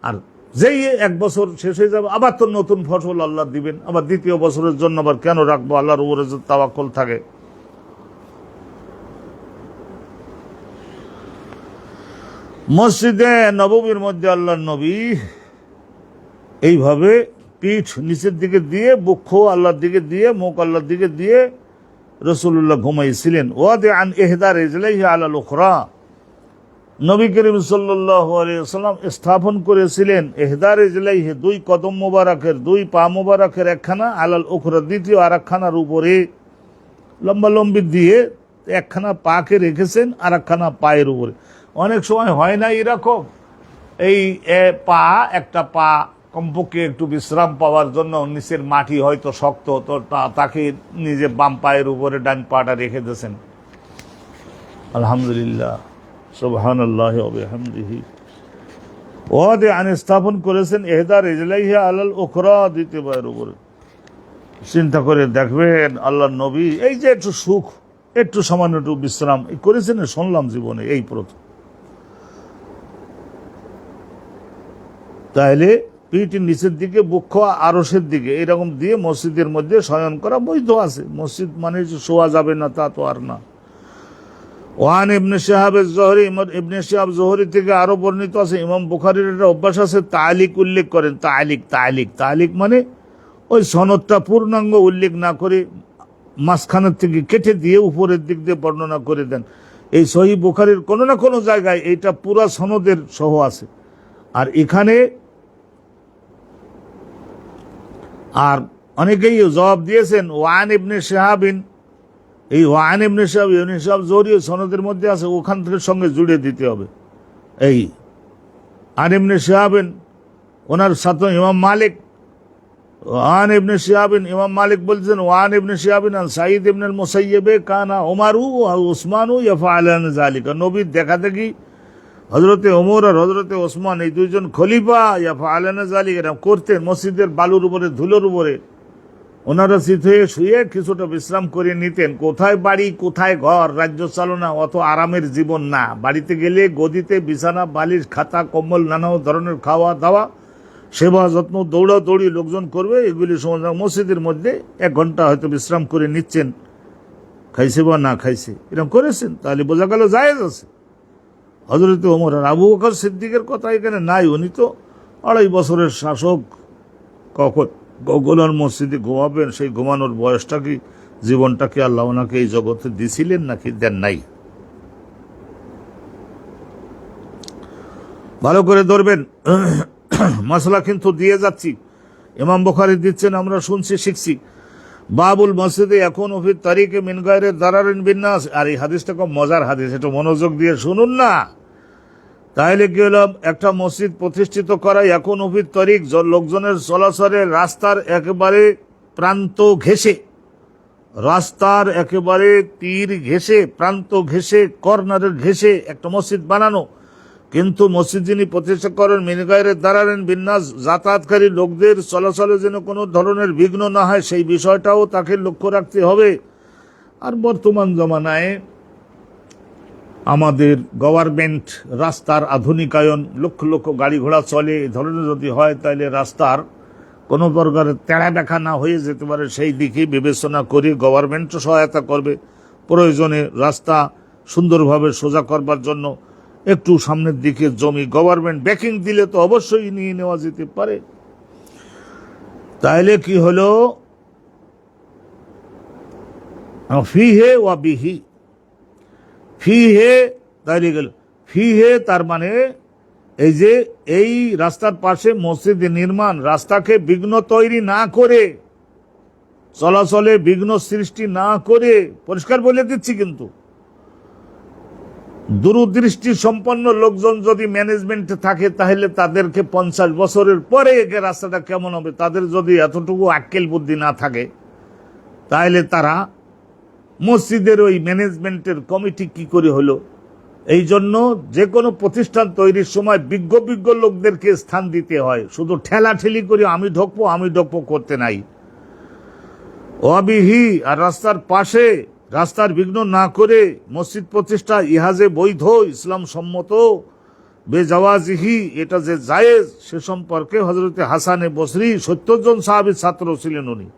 আর যেই 1 বছর শেষ হয়ে যাবে আবার তো নতুন ফসল আল্লাহ দিবেন, আবার দ্বিতীয় বছরের জন্য আবার কেন রাখবো, আল্লাহর উপরে যে তাওয়াক্কুল থাকে। মসজিদে নববীর মধ্যে আল্লাহর নবী এইভাবে পিঠ নিচের দিকে দিয়ে, বক্ষ আল্লাহর দিকে দিয়ে, মুখ আল্লাহর দিকে দিয়ে রাসূলুল্লাহ ঘুমাইছিলেন। ওয়াদে আন ইহদা রিজলাইহি আলাল উখরা, নবী করিম সাল্লাল্লাহু আলাইহি ওয়াসাল্লাম স্থাপন করেছিলেন ইহদা রিজলাইহি, 2 কদম মোবারকের, 2 পা মোবারকের একখানা, আলাল উখরা দ্বিতীয় আরেকখানার উপরে, লম্বালম্বি দিয়ে একখানা পাকে রেখেছেন আর একখানা পায়ের উপরে। অনেক সময় হয় না এরকম, এই পা, একটা পা কমপক্ষে একটু বিশ্রাম পাওয়ার জন্য নিচের মাটি হয়তো শক্ত, তো তাকে নিজে বাম পায়ের উপরে ডান পাটা রেখে দিয়েছেন। আলহামদুলিল্লাহ, সুবহানাল্লাহি ওয়া বিহামদিহি। ওয়াদে আন স্থাপন করেছেন ইহদা রিজলাইহি আলাল উখরা, দ্বিতীয় পায়ের উপরে। চিন্তা করে দেখবেন আল্লাহর নবী এই যে একটু সুখ, একটু সামান্য একটু বিশ্রাম করেছেন, শুনলাম জীবনে এই প্রথম। তাহলে পিঠের নিচের দিকে, বক্ষ আরশের দিকে এরকম দিয়ে মসজিদের মধ্যে শয়ন করা বৈধ আছে। মসজিদ মানে শোয়া যাবে না তা তো আর না। ওয়ান ইবনে শিহাব আজ-জুহরি, ইবনে শিহাব জুহরি থেকে আরো বর্ণিত আছে, ইমাম বুখারীর একটা অভ্যাস আছে তালিক উল্লেখ করেন, তালিক মানে ওই সনদটা পূর্ণাঙ্গ উল্লেখ না করে মাঝখানের থেকে কেটে দিয়ে উপরের দিক দিয়ে বর্ণনা করে দেন। এই সহিহ বুখারীর কোনো না কোনো জায়গায় এইটা পুরা সনদের সহ আছে। আর এখানে আর অনেকেই জবাব দিয়েছেন ওয়ান ইবনে শিহাবিন, এই ওয়ান ইবনে শিহাব জুহরি সনদের মধ্যে আছে, ওখান থেকে সঙ্গে জুড়ে দিতে হবে। এই আন ইবনে শিহাবিন, ওনার সাথে ইমাম মালিক, ওয়ান ইবনে শিহাবিন, ইমাম মালিক বলছেন ওয়ান ইবনে শিহাবিন আন সাঈদ ইবনে আল মুসাইয়্যিব কানা উমারু ওয়া উসমানু ইয়াফআলান যালিকা, নবীর দেখা দেখি হযরতে ওমর আর হযরতে ওসমান এই দুইজন খলিফা ইয়াফআলান যালিকা এরা করতেন, মসজিদের বালুর উপরে ধুলোর উপরে ওনারা শীত হয়ে শুয়ে কিছুটা বিশ্রাম করে নিতেন। কোথায় বাড়ি কোথায় ঘর, রাজ্য চালনা অত আরামের জীবন না। বাড়িতে গেলে গদিতে বিছানা বালিশ খাতা কম্বল নানা ধরনের খাওয়া দাওয়া সেবা যত্ন দৌড়াদৌড়ি লোকজন করবে, এগুলি সময় মসজিদের মধ্যে 1 ঘন্টা হয়তো বিশ্রাম করে নিচ্ছেন, খাইছে বা না খাইছে এরকম করেছেন, তাহলে বোঝা গেল জায়েজ আছে। হযরত ওমর আর আবু বকর সিদ্দিকের কথা এখানে নাই, উনি তো 2.5 বছরের শাসক, কখন মসজিদে ঘুমাবেন, সেই ঘুমানোর বয়সটা কি জীবনটা কি আল্লাহ ওনাকে এই জগতে দিছিলেন নাকি দেন নাই? ভালো করে ধরবেন, মশলা কিন্তু দিয়ে যাচ্ছি, ইমাম বুখারী দিচ্ছেন, আমরা শুনছি শিখছি। বাবুল মসজিদে এখন ফি তারিকে মিন গায়রি দারারিন বিন্নাস। আর এই হাদিসটা খুব মজার হাদিস, এটা মনোযোগ দিয়ে শুনুন না, তাহলে কি হলো, একটা মসজিদ প্রতিষ্ঠিত করা এখন ফি তারিক, লোকজনের চলাচলের রাস্তার একেবারে প্রান্ত ঘেঁষে, রাস্তার একেবারে তীর ঘেঁষে, প্রান্ত ঘেঁষে, কর্নারের ঘেঁষে একটা মসজিদ বানানো। কিন্তু মসজিদ যিনি প্রতিষ্ঠা করেন মিন গায়রি দারারিন বিন্নাস, যাতায়াতকারী লোকদের চলাচলে যেন কোনো ধরনের বিঘ্ন না হয়, সেই বিষয়টাও তাকে লক্ষ্য রাখতে হবে। আর বর্তমান জমানায় আমাদের গভর্নমেন্ট রাস্তার আধুনিকায়ন, লক্ষ লক্ষ গাড়ি ঘোড়া চলে, এই ধরনের যদি হয় তাহলে রাস্তার কোনো প্রকারের তেড়া দেখা না হয়ে যেতে পারে, সেই দিকে বিবেচনা করে গভর্নমেন্টও সহায়তা করবে। প্রয়োজনে রাস্তা সুন্দরভাবে সোজা করবার জন্য একটু সামনের দিকে জমি গভর্নমেন্ট ব্যাকিং দিলে তো অবশ্যই নিয়ে নেওয়া যেতে পারে। তাহলে কি হলো, ফিহে ওয়া বিহি, ফিহে তাইলে গেল, ফিহে তার মানে এই যে এই রাস্তার পাশে মসজিদ নির্মাণ, রাস্তাকে বিঘ্ন তৈরি না করে, চলাচলে বিঘ্ন সৃষ্টি না করে, পরিষ্কার বলে দিচ্ছি, কিন্তু দূরদৃষ্টি সম্পন্ন লোকজন যদি ম্যানেজমেন্টে থাকে তাহলে তাদেরকে 50 বছরের পরে রাস্তাটা কেমন হবে, তাদের যদি এতটুকু আক্কেল বুদ্ধি না থাকে তাহলে তারা মসজিদের ওই ম্যানেজমেন্টের কমিটি কি করে হলো। এই জন্য যে কোনো প্রতিষ্ঠান তৈরির সময় বিজ্ঞ লোকদেরকে স্থান দিতে হয়, শুধু ঠেলাঠেলি করে আমি ঢোকবো করতে নাই। ওয়াবিহি, আর রাস্তার পাশে রাস্তার বিঘ্ন না করে মসজিদ প্রতিষ্ঠা, ইহা যে বৈধ ইসলাম সম্মত, বেজাওয়াজিহি এটা যে জায়েজ, সে সম্পর্কে হযরতে হাসানে বসরি 70 জন সাহাবীর ছাত্র ছিলেন উনি,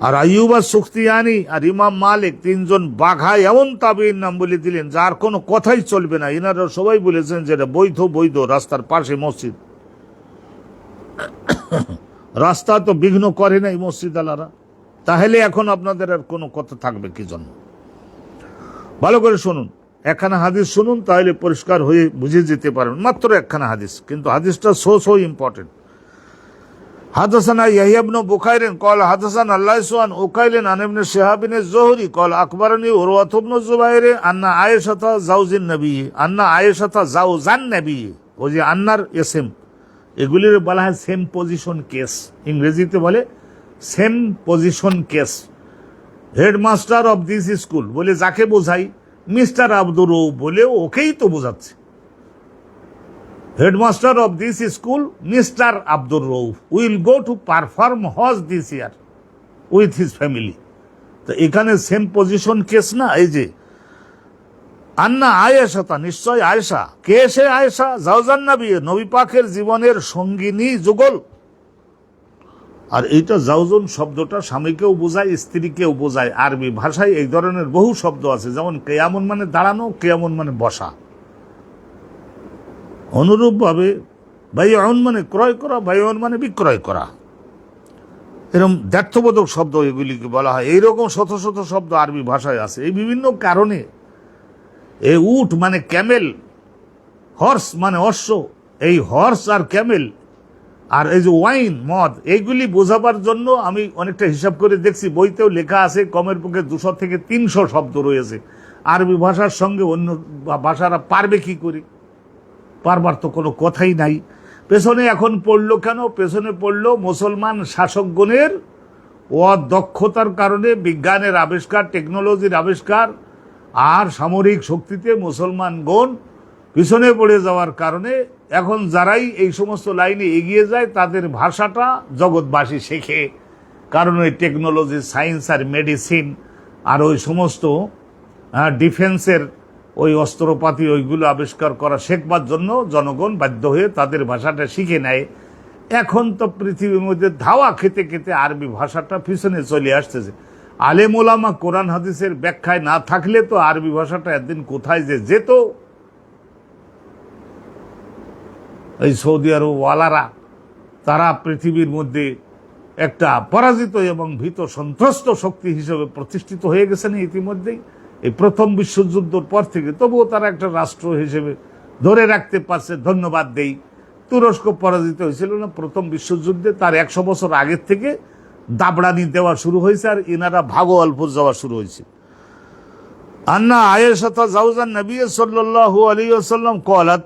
আর আইয়ুব আস-সুখতিয়ানি আর ইমাম মালিক 3 জন বাঘা এমন তাবেঈর নাম বলে দিলেন যার কোনো কথাই চলবে না। এনারা সবাই বলেছেন যে এটা বৈধ রাস্তার পাশে মসজিদ, রাস্তা তো বিঘ্ন করে নাই মসজিদ আলারা, তাহলে এখন আপনাদের আর কোনো কথা থাকবে কি জন্য? ভালো করে শুনুন, একখানা হাদিস শুনুন, তাহলে পরিষ্কার হয়ে বুঝে যেতে পারবেন। মাত্র একখানা হাদিস, কিন্তু হাদিসটা সো ইম্পর্টেন্ট। হাদাসানা ইয়াহইয়া ইবনে বুকাইর قال حدثنا الليث عن عقيل عن ابن شهاب الزهري قال اخبرني عروة بن الزبير ان عائشة زوج النبي ان عائشة زوج النبي, ওই যে আন্নার এসএম, এগুলির বলা হয় সেম পজিশন কেস, ইংরেজিতে বলে same position case. Headmaster of this school বলে যাকে বোঝাই, মিস্টার আব্দুর রউফ বলে ওকেই তো বোঝাচ্ছে। Headmaster of this school mister Abdur Rauf will go to perform hajj this year with his family. তো এখানে সেম পজিশন কেস না। এই যে আন্না আয়েশা, নিশ্চয় আয়েশা, কে সে আয়েশা? জাওজান নবী, নবী পাকের জীবনের সঙ্গিনী যুগল। আর এইটা জাওজন শব্দটা স্বামীকেও বোঝায়, স্ত্রীকেও বোঝায়। আরবি ভাষায় এই ধরনের বহু শব্দ আছে, যেমন কেয়ামন মানে দাঁড়ানো, কেয়ামন মানে বসা। অনুরূপভাবে বাইয়ন মানে ক্রয় করা, বাইয়ন মানে বিক্রয় করা, এরকম দ্ব্যর্থবোধক শব্দ এগুলিকে বলা হয়। এইরকম শত শত শব্দ আরবি ভাষায় আছে। এই বিভিন্ন কারণে এই উট মানে ক্যামেল, হর্স মানে অশ্ব, এই হর্স আর ক্যামেল আর এই যে ওয়াইন মদ, এইগুলি বোঝাবার জন্য আমি অনেকটা হিসাব করে দেখছি, বইতেও লেখা আছে কমের পক্ষে 200 থেকে 300 শব্দ রয়েছে। আরবি ভাষার সঙ্গে অন্য ভাষারা পারবে কি করে? পারবার তো কোনো কথাই নাই। পেছনে এখন পড়লো কেন? পেছনে পড়লো মুসলমান শাসকগণের অদক্ষতার কারণে, বিজ্ঞানের আবিষ্কার, টেকনোলজির আবিষ্কার আর সামরিক শক্তিতে মুসলমানগণ পিছনে পড়ে যাওয়ার কারণে এখন যারাই এই সমস্ত লাইনে এগিয়ে যায় তাদের ভাষাটা জগৎবাসী শেখে। কারণ ওই টেকনোলজি, সায়েন্স আর মেডিসিন আর ওই সমস্ত ডিফেন্সের ওই অস্ত্রপাতি ওইগুলো আবিষ্কার করা শেখবার জন্য জনগণ বাধ্য হয়ে তাদের ভাষাটা শিখে নেয়। এখন তো পৃথিবীর মধ্যে ধাওয়া খেতে খেতে আরবি ভাষাটা পিছনে চলে আসতেছে। আলেম ওলামা কোরআন হাদিসের ব্যাখ্যায় না থাকলে তো আরবি ভাষাটা একদিন কোথায় যে যেত। এই সৌদি আরব ওয়ালারা তারা পৃথিবীর মধ্যে একটা পরাজিত এবং ভীত সন্ত্রস্ত শক্তি হিসেবে প্রতিষ্ঠিত হয়ে গেছেন ইতিমধ্যেই। এই প্রথম বিশ্বযুদ্ধের পর থেকে তবুও তারা একটা রাষ্ট্র হিসেবে ধরে রাখতে পারছে, ধন্যবাদ দেই। তুরস্ক পরাজিত হয়েছিল না প্রথম বিশ্বযুদ্ধে, তার 100 বছর আগের থেকে দাবড়ানি দেওয়া শুরু হয়েছে আর ইনারা ভাগো অল্প যাওয়া শুরু হয়েছে। আন্না আয়েশা জাওজান নবী সাল্লাল্লাহু আলাইহি ওয়াসাল্লাম ক্বালাত,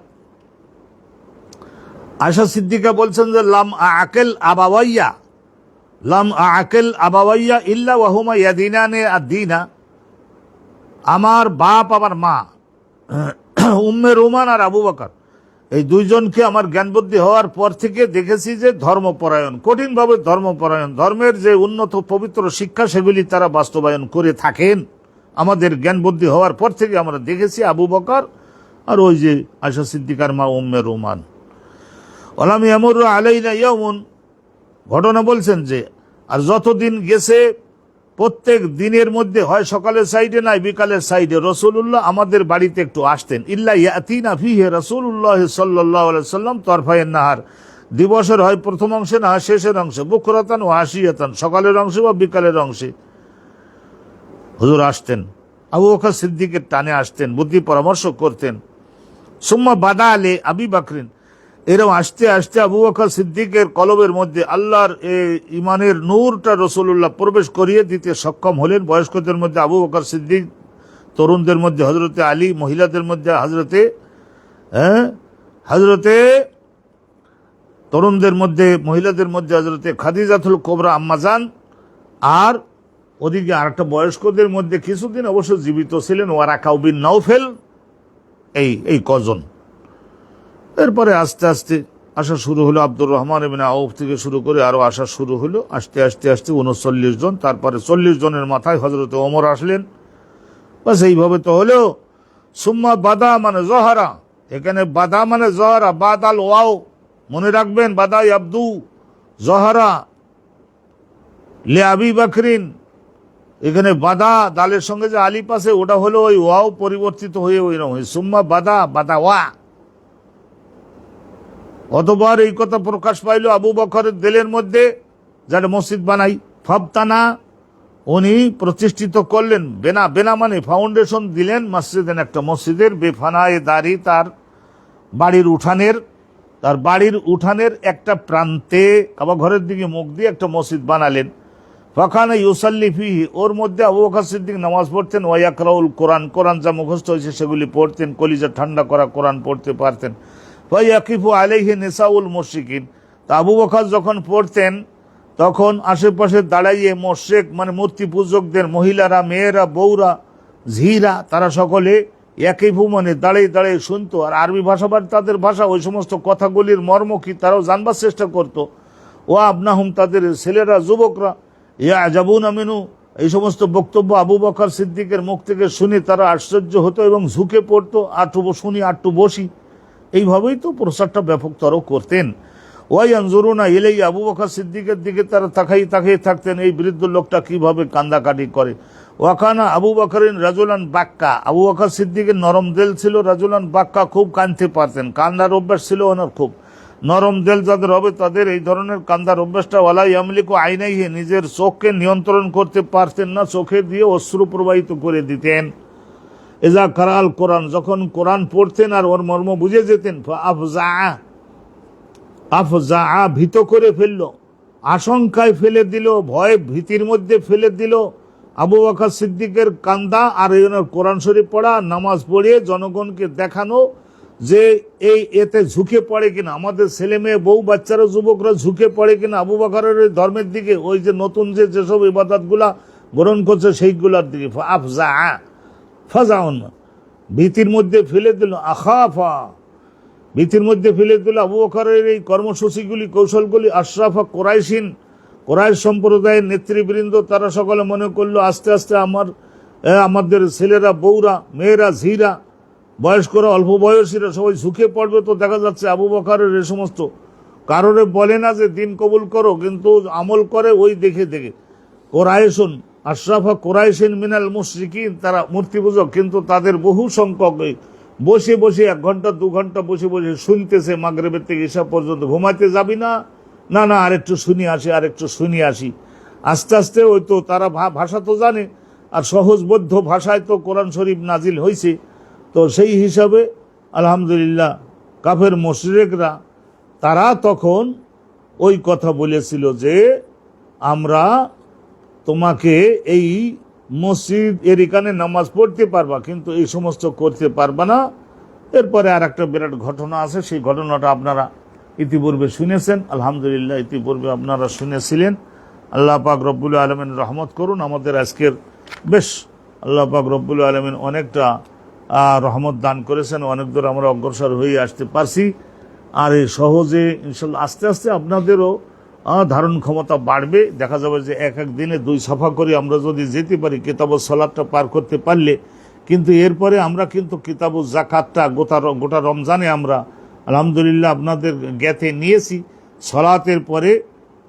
আয়েশা সিদ্দিকা বলছেন যে লাম আকেল আবাওয়াইয়া ইল্লা ওয়া হুমা ইয়াদিনানে আদ-দীনা, আমার বাপ আমার মা উম্মে রোমান আর আবু বকর এই দুইজনকে আমার জ্ঞান বুদ্ধি হওয়ার পর থেকে দেখেছি যে ধর্মপরায়ণ, কঠিনভাবে ধর্মপরায়ণ, ধর্মের যে উন্নত পবিত্র শিক্ষা সেগুলি তারা বাস্তবায়ন করে থাকেন। আমাদের জ্ঞান বুদ্ধি হওয়ার পর থেকে আমরা দেখেছি আবু বকর আর ওই যে আয়েশা সিদ্দিকার মা উম্মে রোমান। ওয়ালাম ইয়ামুরু আলাইনা ইয়াউমুন, ঘটনা বলছেন যে আর যতদিন গেছে প্রত্যেক দিনের মধ্যে হয় সকালের সাইডে নাই বিকালের সাইডে রাসূলুল্লাহ আমাদের বাড়িতে একটু আসতেন। ইল্লা ইয়াতিনা ফিহি রাসূলুল্লাহ সাল্লাল্লাহু আলাইহি সাল্লাম তরফায়েন নাহার, দিবসের হয় প্রথম অংশে না শেষের অংশে, বুকরাতান ও আশিয়াতান, সকালের অংশে বা বিকালের অংশে হুজুর আসতেন। আবু বকর সিদ্দিকের টানে আসতেন, বুদ্ধি পরামর্শ করতেন। সুম্মা বাদা আলে আবি বকরিন, এরকম আস্তে আস্তে আবু বকর সিদ্দিকের কলবের মধ্যে আল্লাহর ইমানের নূরটা রাসূলুল্লাহ প্রবেশ করিয়ে দিতে সক্ষম হলেন। বয়স্কদের মধ্যে আবু বকর সিদ্দিক, তরুণদের মধ্যে হযরতে আলী, মহিলাদের মধ্যে মহিলাদের মধ্যে হযরতে খাদিজাতুল কুবরা আম্মাজান, আর ওদিকে আরেকটা বয়স্কদের মধ্যে কিছুদিন অবশ্য জীবিত ছিলেন ওয়ারাকা বিন নওফেল, এই কজন। এরপরে আস্তে আস্তে আসা শুরু হলো, আব্দুর রহমান ইবনে আউফ থেকে শুরু করে আরো আসা শুরু হলো। আস্তে আস্তে 39 জন, তারপরে 40 জনের মাথায় হযরতে ওমর আসলেন। বাস এইভাবে তো হলো। সুম্মা বাদা মানে জহারা, এখানে বাদা মানে জহারা, বাদাল ওয়াও মনে রাখবেন, বাদা আব্দু জহারা লে আবি বকরিন, এখানে বাদা দালের সঙ্গে যে আলিফ আছে ওটা হলো ওই ওয়াও পরিবর্তিত হয়ে ওই রকম সুম্মা বাদা ওয়া। অতবার এই কথা প্রকাশ পাইল আবু বকরের দিলের মধ্যে, যারা মসজিদ বানাই, ফাবতানা উনি প্রতিষ্ঠিত করলেন, বেনা মানে ফাউন্ডেশন দিলেন মসজিদের, একটা মসজিদের, বেফানায়ে দারি, তার বাড়ির উঠানের একটা প্রান্তে কাবা ঘরের দিকে মুখ দিয়ে একটা মসজিদ বানালেন। ফাখানা ইউসাল্লি ফিহি, ওর মধ্যে আবু বকর সিদ্দিক নামাজ পড়তেন। ওয়ায়াকরাউল কোরআন যা মুখস্থ হয়েছে সেগুলি পড়তেন, কলিজা ঠান্ডা করা কোরআন পড়তে পারতেন। ফায়াকিফু আলাইহি নিসাউল মুশরিকিন, তা আবু বকর যখন পড়তেন তখন আশেপাশে দাঁড়াইয়ে মুশরিক মানে মূর্তি পূজকদের মহিলারা, মেয়েরা, বউরা, ঝিরা, তারা সকলে ইয়াকিফু মানে দাঁড়িয়ে দাঁড়িয়ে শুনতো। আর আরবি ভাষা বা তাদের ভাষা, ওই সমস্ত কথাগুলির মর্ম কি তারাও জানবার চেষ্টা করতো। ও আবনাহুম, তাদের ছেলেরা, যুবকরা, ইয়া আজাবুনা মিনহু, এই সমস্ত বক্তব্য আবু বকর সিদ্দিকের মুখ থেকে শুনে তারা আশ্চর্য হতো এবং ঝুঁকে পড়তো, আটটু শুনি আটটু বসি, এইভাবেই তো প্রচারটা ব্যাপকতর করতেন। ওয়ায়ানজুরুনা ইলাইহি, আবু বকর সিদ্দিকের দিকে তারা তাকিয়ে থাকতেন এই বৃদ্ধ লোকটা কিভাবে কান্দাকাটি করে। ওয়াকানা আবু বকরিন রাজুলান বাক্কা, আবু বকর সিদ্দিকের নরম দিল ছিল, রাজুলান বাক্কা, খুব কাঁদতে পারতেন, কান্দার অভ্যাস ছিল ওনার খুব। নরম দিল যাদের হবে তাদের এই ধরনের কান্দার অভ্যাসটা, ওয়ালা ইয়ামলিকু আইনাইহি, নিজের চোখকে নিয়ন্ত্রণ করতে পারতেন না, চোখে দিয়ে অশ্রু প্রবাহিত করে দিতেন। এজা কারাল কোরআন, যখন কোরআন পড়তেন আর ওর মর্ম বুঝে যেতেন, আফজা, ভীত করে ফেলল, আশঙ্কায় ফেলে দিল, ভয় ভীতির মধ্যে ফেলে দিল আবু বকর সিদ্দিকের কান্দা আর কোরআন শরীফ পড়া, নামাজ পড়িয়ে জনগণকে দেখানো যে এতে ঝুঁকে পড়ে কিনা, আমাদের ছেলে মেয়ে বউ বাচ্চারা যুবকরা ঝুঁকে পড়ে কিনা আবু বকরের ধর্মের দিকে, ওই যে নতুন যেসব ইবাদতগুলা গ্রহণ করছে সেইগুলার দিকে। আফজা, ফাজাউন, ভীতির মধ্যে ফেলে দিল, আখাফা, ভীতির মধ্যে ফেলে দিল আবু বকরের এই কর্মসূচিগুলি, কৌশলগুলি। আশরাফা কোরাইশিন, কোরাইশ সম্প্রদায়ের নেতৃবৃন্দ তারা সকলে মনে করলো আস্তে আস্তে আমাদের ছেলেরা, বউরা, মেয়েরা, ঝিরা, বয়স্করা, অল্প বয়সীরা সবাই ঝুঁকে পড়বে। তো দেখা যাচ্ছে আবু বকরের এ সমস্ত কারণে বলে না যে দিন কবুল করো, কিন্তু আমল করে ওই দেখে দেখে। কোরাইশুন, আশরাফা কোরাইশিন মিনাল মুশরিকিন, তারা মূর্তি পূজক, কিন্তু তাদের বহু সংখ্যক বসে বসে 1 ঘন্টা 2 ঘন্টা বসে বসে শুনতেছে মাগরিবের থেকে ঈশা পর্যন্ত। ঘুমাইতে যাবি না, না না আরেকটু শুনি আসি, আরেকটু শুনি আসি। আস্তে আস্তে ওই তো তারা ভাষা তো জানে, আর সহজবোধ্য ভাষায় তো কোরআন শরীফ নাজিল হয়েছে। তো সেই হিসাবে আলহামদুলিল্লাহ কাফের মুশরিকরা তারা তখন ওই কথা বলেছিল যে আমরা তোমাকে এই মসজিদ এখানে নামাজ পড়তে পারবা, কিন্তু এই সমস্ত করতে পারবা না। এরপরে আর একটা বিরাট ঘটনা আছে, সেই ঘটনাটা আপনারা ইতিপূর্বে শুনেছেন, আলহামদুলিল্লাহ ইতিপূর্বে আপনারা শুনেছিলেন। আল্লাহ পাক রব্বুল আলামিন রহমত করুন আমাদের আজকের, বেশ আল্লাহ পাক রব্বুল আলামিন অনেকটা রহমত দান করেছেন, অনেক দূর আমরা অগ্রসর হয়ে আসতে পারছি। আর এই সহজে ইনশাল্লাহ আস্তে আস্তে আপনাদেরও ধারণ ক্ষমতা বাড়বে। দেখা যাবে যে এক দিনে 2 সাফা করে আমরা যদি যেতে পারি কিতাবুস সালাতটা পার করতে পারলে, কিন্তু এরপরে আমরা কিন্তু কিতাবুজ যাকাতটা গোটা রমজানে আমরা আলহামদুলিল্লাহ আপনাদের জ্ঞাতে নিয়েছি। সালাতের পরে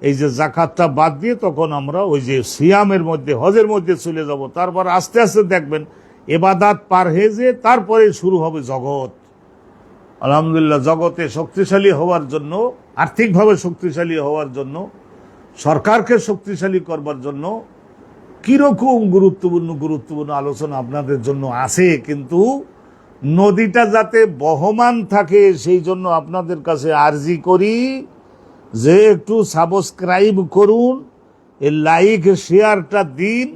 এই যে যাকাতটা বাদ দিয়ে তখন আমরা ওই যে সিয়ামের মধ্যে, হজের মধ্যে চলে যাব। তারপর আস্তে আস্তে দেখবেন ইবাদত পার হয়ে যে তারপরে শুরু হবে জগৎ। আলহামদুলিল্লাহ জগতে শক্তিশালী হওয়ার জন্য, আর্থিকভাবে শক্তিশালী হওয়ার জন্য, সরকারকে শক্তিশালী করবার জন্য কিরকম গুরুত্বপূর্ণ আলোচনা আপনাদের জন্য আছে। কিন্তু নদীটা যাতে বহমান থাকে সেই জন্য আপনাদের কাছে আর্জি করি যে একটু সাবস্ক্রাইব করুন, এই লাইক শেয়ারটা দিন,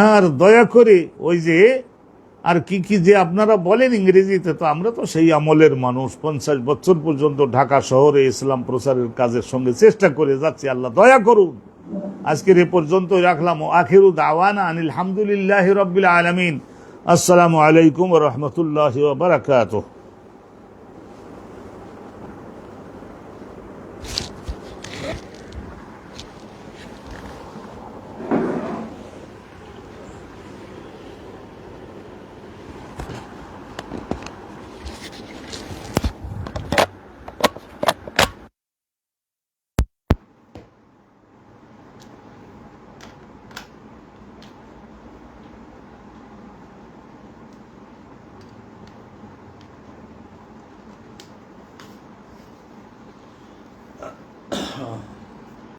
আর দয়া করে ওই যে আর কি কি যে আপনারা বলেন ইংরেজিতে, তো আমরা তো সেই আমলের মানুষ, 50 বছর পর্যন্ত ঢাকা শহরে ইসলাম প্রচারের কাজের সঙ্গে চেষ্টা করে যাচ্ছি। আল্লাহ দয়া করুন। আজকের এ পর্যন্ত রাখলাম। আখিরু দাওয়ানা আনিল হামদুলিল্লাহি রাব্বিল আলামিন। আসসালামু আলাইকুম ওয়া রাহমাতুল্লাহি ওয়া বারাকাতুহু।